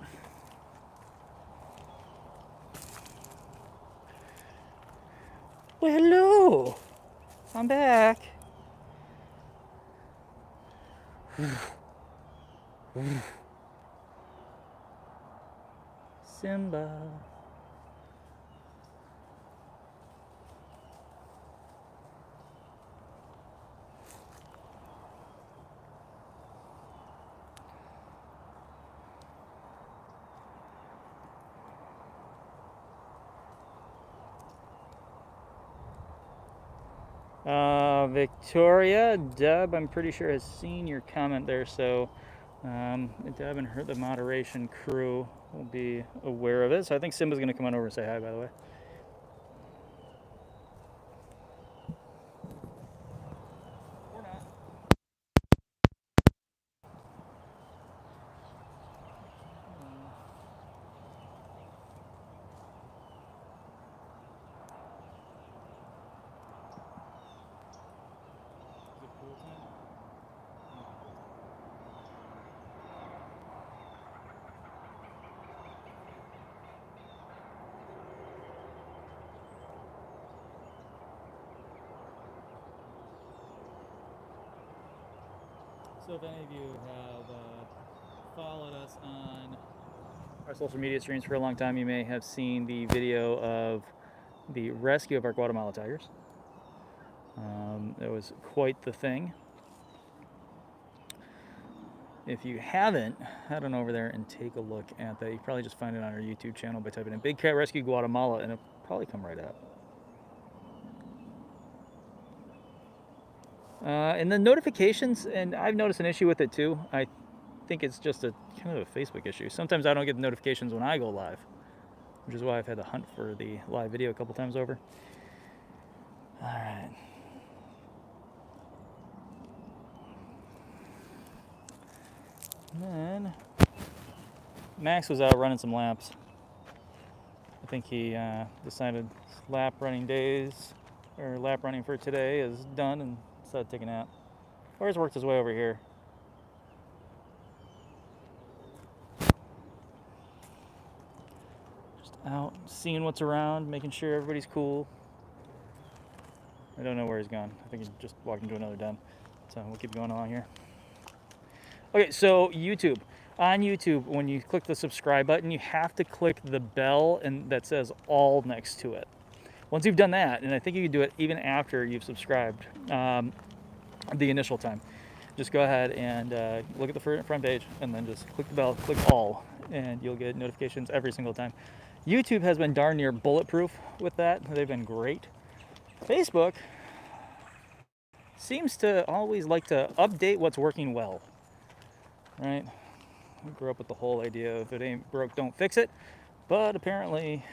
Speaker 1: Well, hello. I'm back. Simba. Victoria, Deb, I'm pretty sure has seen your comment there, so Deb and the moderation crew will be aware of it. So I think Simba's going to come on over and say hi, by the way. Or not. Is it pool time? So if any of you have followed us on our social media streams for a long time, you may have seen the video of the rescue of our Guatemala tigers. It was quite the thing. If you haven't, head on over there and take a look at that. You can probably just find it on our YouTube channel by typing in Big Cat Rescue Guatemala, and it'll probably come right up. And the notifications, and I've noticed an issue with it too. I think it's just a kind of a Facebook issue. Sometimes I don't get the notifications when I go live, which is why I've had to hunt for the live video a couple times over. All right. And then Max was out running some laps. I think he decided lap running for today is done and decided to take a nap. Or he's worked his way over here. Just out seeing what's around, making sure everybody's cool. I don't know where he's gone. I think he just walked into another den. So we'll keep going along here. Okay, so YouTube. On YouTube, when you click the subscribe button, you have to click the bell and that says all next to it. Once you've done that, and I think you can do it even after you've subscribed, the initial time, just go ahead and look at the front page and then just click the bell, click all, and you'll get notifications every single time. YouTube has been darn near bulletproof with that. They've been great. Facebook seems to always like to update what's working well, right? I grew up with the whole idea of if it ain't broke, don't fix it, but apparently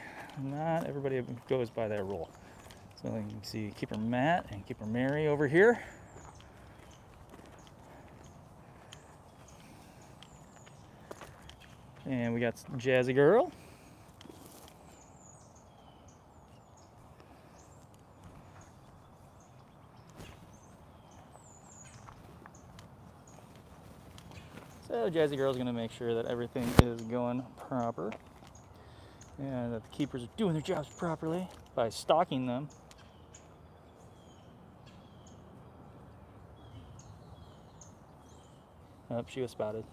Speaker 1: not everybody goes by that rule. So you can see Keeper Matt and Keeper Mary over here. And we got Jazzy Girl. So Jazzy Girl's gonna make sure that everything is going proper and that the keepers are doing their jobs properly by stalking them. Oh, she was spotted.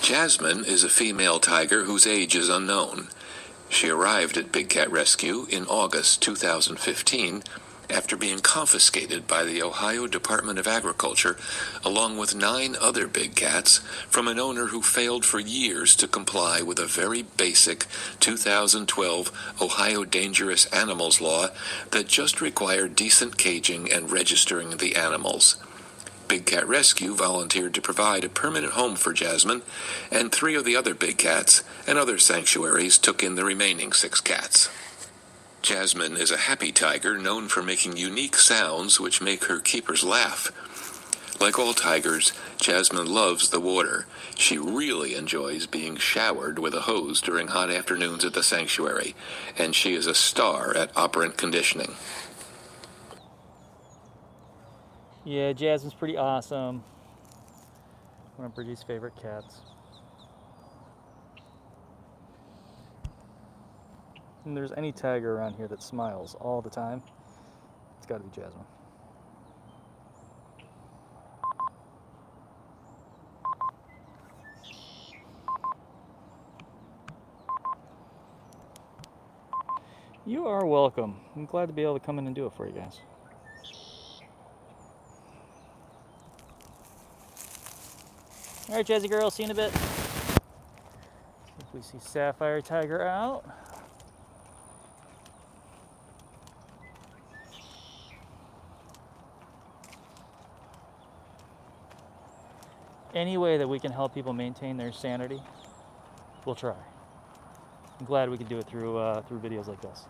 Speaker 2: Jasmine is a female tiger whose age is unknown. She arrived at Big Cat Rescue in August 2015 after being confiscated by the Ohio Department of Agriculture, along with 9 other big cats, from an owner who failed for years to comply with a very basic 2012 Ohio Dangerous Animals law that just required decent caging and registering the animals. Big Cat Rescue volunteered to provide a permanent home for Jasmine, and 3 of the other big cats and other sanctuaries took in the remaining 6 cats. Jasmine is a happy tiger known for making unique sounds which make her keepers laugh. Like all tigers, Jasmine loves the water. She really enjoys being showered with a hose during hot afternoons at the sanctuary, and she is a star at operant conditioning.
Speaker 1: Yeah, Jasmine's pretty awesome. One of Bridget's favorite cats. And there's any tiger around here that smiles all the time, it's got to be Jasmine. You are welcome. I'm glad to be able to come in and do it for you guys. All right, Jazzy girl, see you in a bit. If we see Sapphire Tiger out. Any way that we can help people maintain their sanity, we'll try. I'm glad we could do it through videos like this.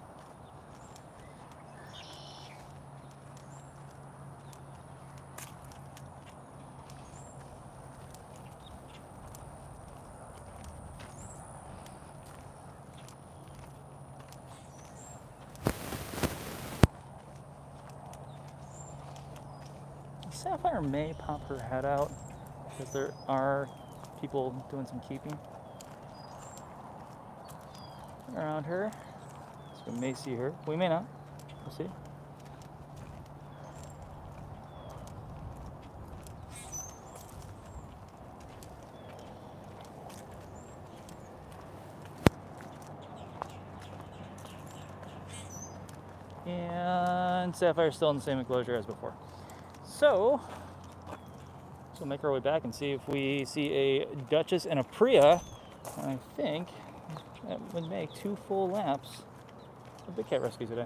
Speaker 1: Sapphire may pop her head out because there are people doing some keeping around her. So we may see her. We may not. We'll see. And Sapphire's still in the same enclosure as before. So we'll make our way back and see if we see a Duchess and a Priya. I think that would make 2 full laps of Big Cat Rescue today.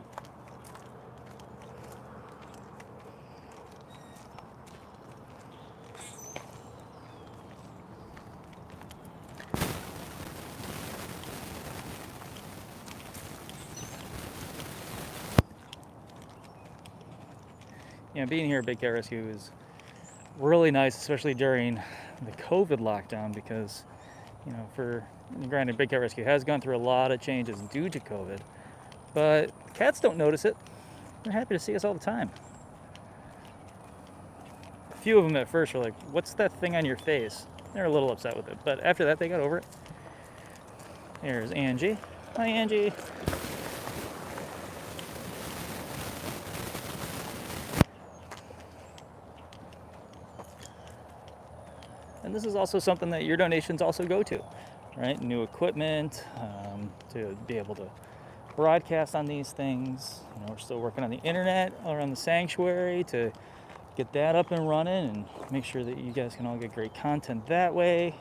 Speaker 1: You know, being here at Big Cat Rescue is really nice, especially during the COVID lockdown, because, you know, granted, Big Cat Rescue has gone through a lot of changes due to COVID, but cats don't notice it. They're happy to see us all the time. A few of them at first were like, "What's that thing on your face?" They're a little upset with it, but after that, they got over it. There's Angie. Hi, Angie. And this is also something that your donations also go to, right? New equipment, to be able to broadcast on these things. You know, we're still working on the internet around the sanctuary to get that up and running and make sure that you guys can all get great content that way.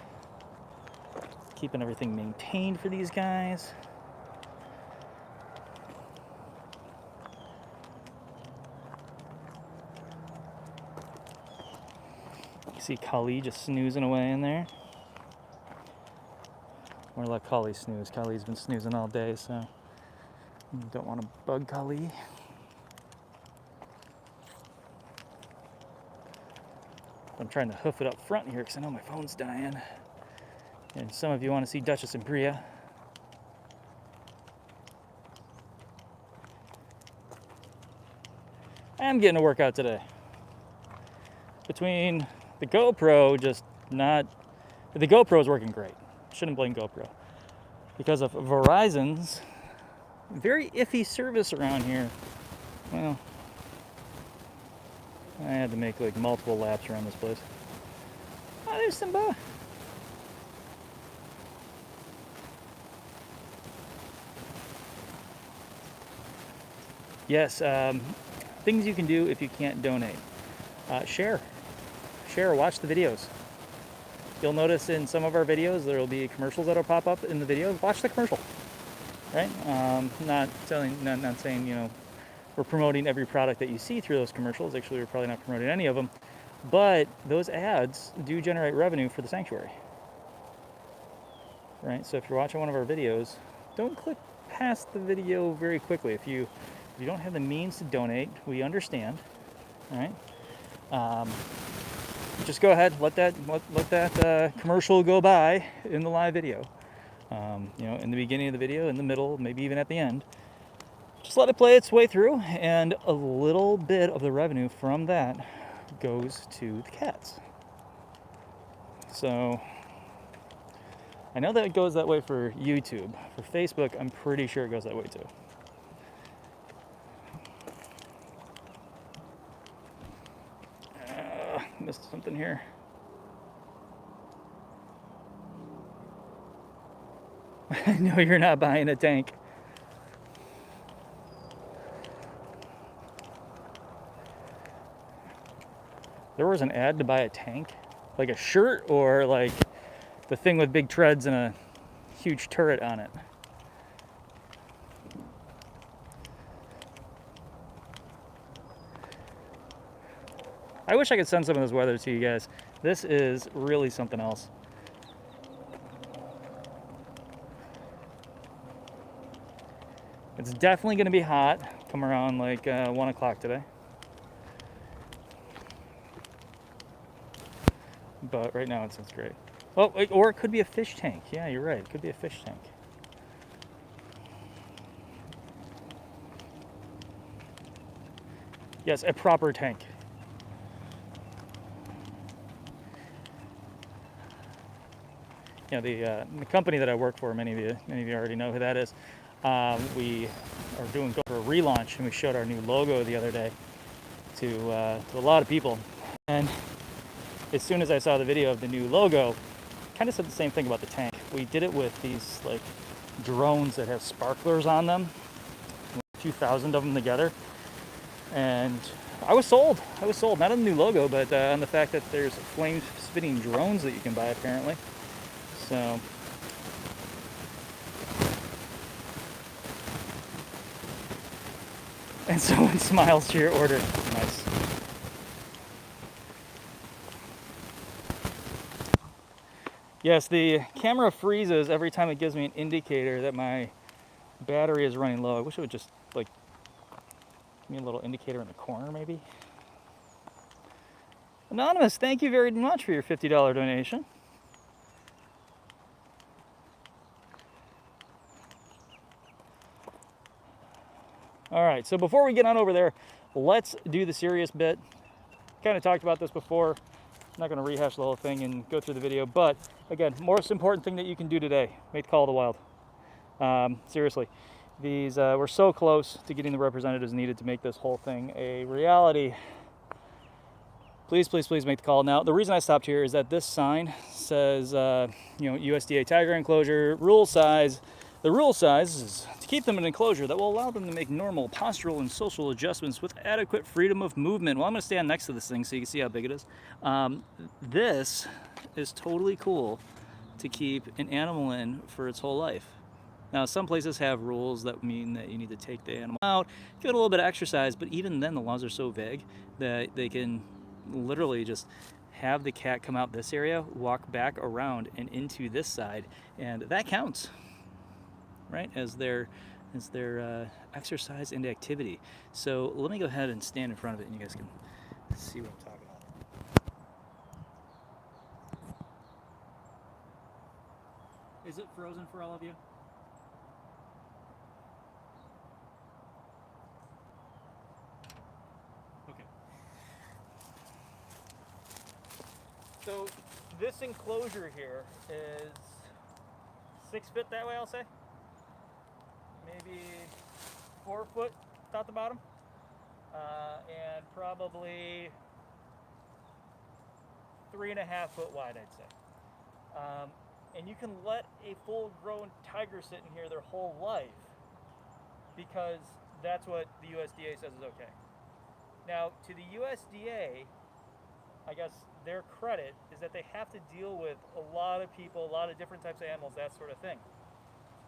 Speaker 1: Keeping everything maintained for these guys. You see Kali just snoozing away in there. Or let Kali snooze. Kali's been snoozing all day, so you don't want to bug Kali. I'm trying to hoof it up front here because I know my phone's dying. And some of you want to see Duchess and Priya. I am getting a workout today. Between the GoPro the GoPro is working great. Shouldn't blame GoPro. Because of Verizon's very iffy service around here. Well, I had to make like multiple laps around this place. Oh, there's Simba. Yes, things you can do if you can't donate. Share, watch the videos. You'll notice in some of our videos there will be commercials that'll pop up in the video. Watch the commercial, right? Not saying, you know, we're promoting every product that you see through those commercials. Actually, we're probably not promoting any of them, but those ads do generate revenue for the sanctuary, right? So if you're watching one of our videos, don't click past the video very quickly. If you don't have the means to donate, we understand, all right? Just go ahead, let that commercial go by in the live video. You know, in the beginning of the video, in the middle, maybe even at the end. Just let it play its way through, and a little bit of the revenue from that goes to the cats. So I know that it goes that way for YouTube. For Facebook, I'm pretty sure it goes that way too. Missed something here. No, you're not buying a tank. There was an ad to buy a tank, like a shirt or like the thing with big treads and a huge turret on it. I wish I could send some of this weather to you guys. This is really something else. It's definitely going to be hot come around like 1 o'clock today. But right now it's great. Oh, or it could be a fish tank. Yeah, you're right. It could be a fish tank. Yes, a proper tank. You know, the company that I work for, many of you already know who that is. We are going for a relaunch, and we showed our new logo the other day to a lot of people. And as soon as I saw the video of the new logo, kind of said the same thing about the tank. We did it with these like drones that have sparklers on them, a few thousand of them together, and I was sold. Not on the new logo, but on the fact that there's flame-spitting drones that you can buy apparently. So and someone smiles to your order. Nice. Yes, the camera freezes every time it gives me an indicator that my battery is running low. I wish it would just like give me a little indicator in the corner maybe. Anonymous, thank you very much for your $50 donation. All right, so before we get on over there, let's do the serious bit. Kind of talked about this before. I'm not going to rehash the whole thing and go through the video, but again, most important thing that you can do today, make the call to the wild. Seriously, we're so close to getting the representatives needed to make this whole thing a reality. Please, please, please make the call. Now, the reason I stopped here is that this sign says, you know, USDA tiger enclosure, rule size. The rule size is to keep them in an enclosure that will allow them to make normal postural and social adjustments with adequate freedom of movement. Well, I'm going to stand next to this thing so you can see how big it is. This is totally cool to keep an animal in for its whole life. Now, some places have rules that mean that you need to take the animal out, give it a little bit of exercise, but even then the laws are so vague that they can literally just have the cat come out this area, walk back around and into this side, and that counts, right, as their exercise and activity. So let me go ahead and stand in front of it and you guys can see what I'm talking about. Is it frozen for all of you? Okay. So this enclosure here is 6 foot that way, I'll say. Maybe 4 foot top to bottom, and probably 3.5 foot wide, I'd say. And you can let a full-grown tiger sit in here their whole life because that's what the USDA says is okay. Now, to the USDA, I guess their credit is that they have to deal with a lot of people, a lot of different types of animals, that sort of thing.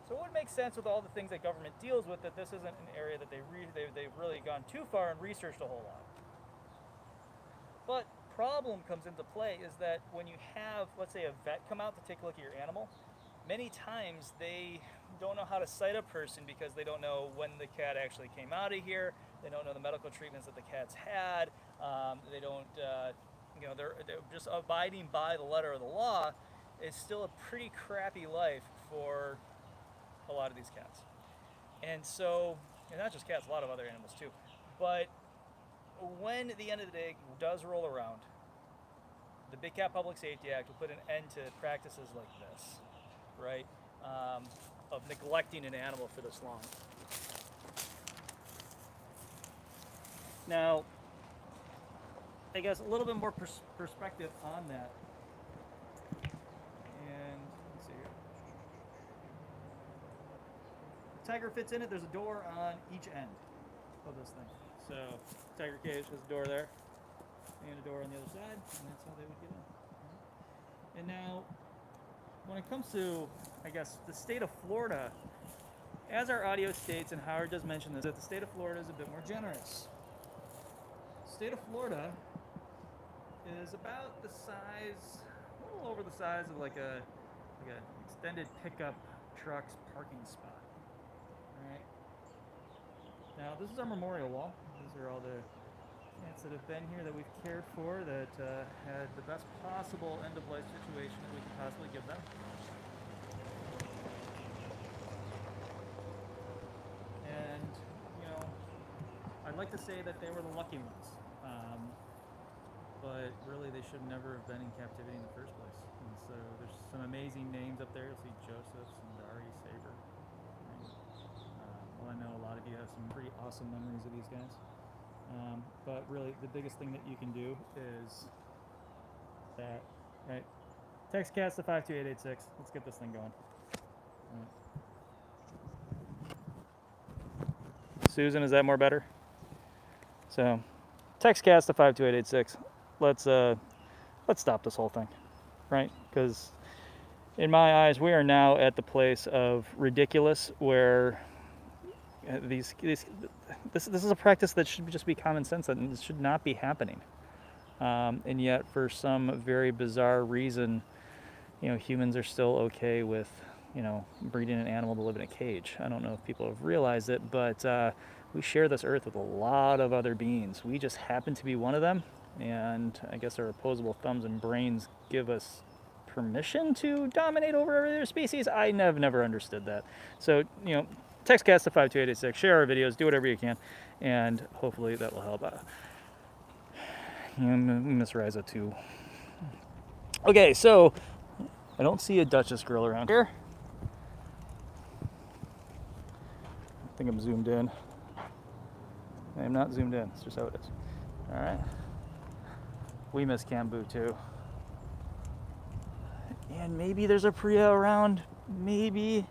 Speaker 1: So it would make sense with all the things that government deals with that this isn't an area that they've really gone too far and researched a whole lot. But problem comes into play is that when you have, let's say, a vet come out to take a look at your animal, many times they don't know how to cite a person because they don't know when the cat actually came out of here. They don't know the medical treatments that the cat's had. They don't, they're just abiding by the letter of the law. Is still a pretty crappy life for a lot of these cats. And so, and not just cats, a lot of other animals too. But when the end of the day does roll around, the Big Cat Public Safety Act will put an end to practices like this, right? Of neglecting an animal for this long. Now, I guess a little bit more perspective on that. And let's see here. Tiger fits in it. There's a door on each end of this thing. So, tiger cage has a door there, and a door on the other side, and that's how they would get in. And now, when it comes to, I guess, the state of Florida, as our audio states, and Howard does mention this, that the state of Florida is a bit more generous. The state of Florida is about the size, a little over the size of like a extended pickup truck's parking spot. All right. Now, this is our memorial wall. These are all the cats that have been here that we've cared for, that had the best possible end-of-life situation that we could possibly give them. And, I'd like to say that they were the lucky ones. But really, they should never have been in captivity in the first place. And so there's some amazing names up there. You'll see Joseph's and Arya Tiger. Well, I know a lot of you have some pretty awesome memories of these guys. But really, the biggest thing that you can do is that, right? Text cast to 52886. Let's get this thing going. Right. Susan, is that more better? So, text cast to 52886. Let's stop this whole thing, right? Because in my eyes, we are now at the place of ridiculous, where this is a practice that should just be common sense, and it should not be happening. And yet, for some very bizarre reason, humans are still okay with, breeding an animal to live in a cage. I don't know if people have realized it, but we share this earth with a lot of other beings. We just happen to be one of them, and I guess our opposable thumbs and brains give us permission to dominate over every other species. I never understood that. So, text cast to 52886, share our videos, do whatever you can, and hopefully that will help out. Miss Riza too. Okay, so I don't see a Duchess girl around here. I think I'm zoomed in. I am not zoomed in. It's just how it is. All right. We miss Cambu too. And maybe there's a Priya around. Maybe.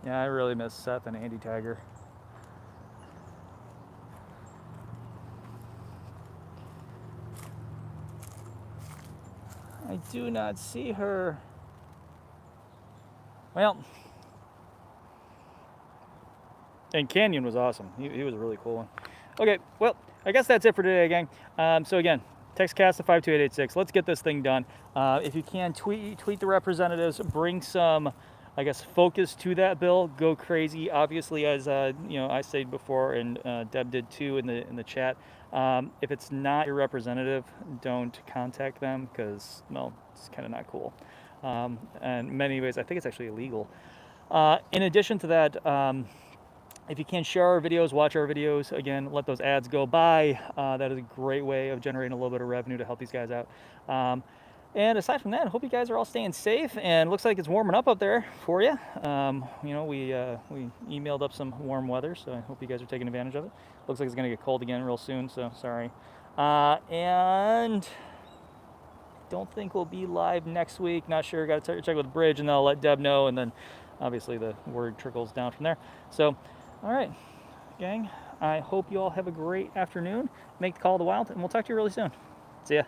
Speaker 1: Yeah, I really miss Seth and Andy Tiger. I do not see her. Well, and Canyon was awesome. He was a really cool one. Okay, well, I guess that's it for today, gang. So again, text cast to 52886. Let's get this thing done. If you can, tweet the representatives. Bring some, I guess, focus to that bill. Go crazy. Obviously, as I said before, and Deb did too in the chat. If it's not your representative, don't contact them, because, well, it's kind of not cool. And in many ways, I think it's actually illegal. In addition to that, if you can, share our videos, watch our videos. Again, let those ads go by. That is a great way of generating a little bit of revenue to help these guys out. And aside from that, I hope you guys are all staying safe, and looks like it's warming up there for you. You know, we emailed up some warm weather, so I hope you guys are taking advantage of it. Looks like it's going to get cold again real soon, so sorry. And don't think we'll be live next week. Not sure. Got to check with the bridge, and then I'll let Deb know, and then obviously the word trickles down from there. So, all right, gang. I hope you all have a great afternoon. Make the call to the wild, and we'll talk to you really soon. See ya.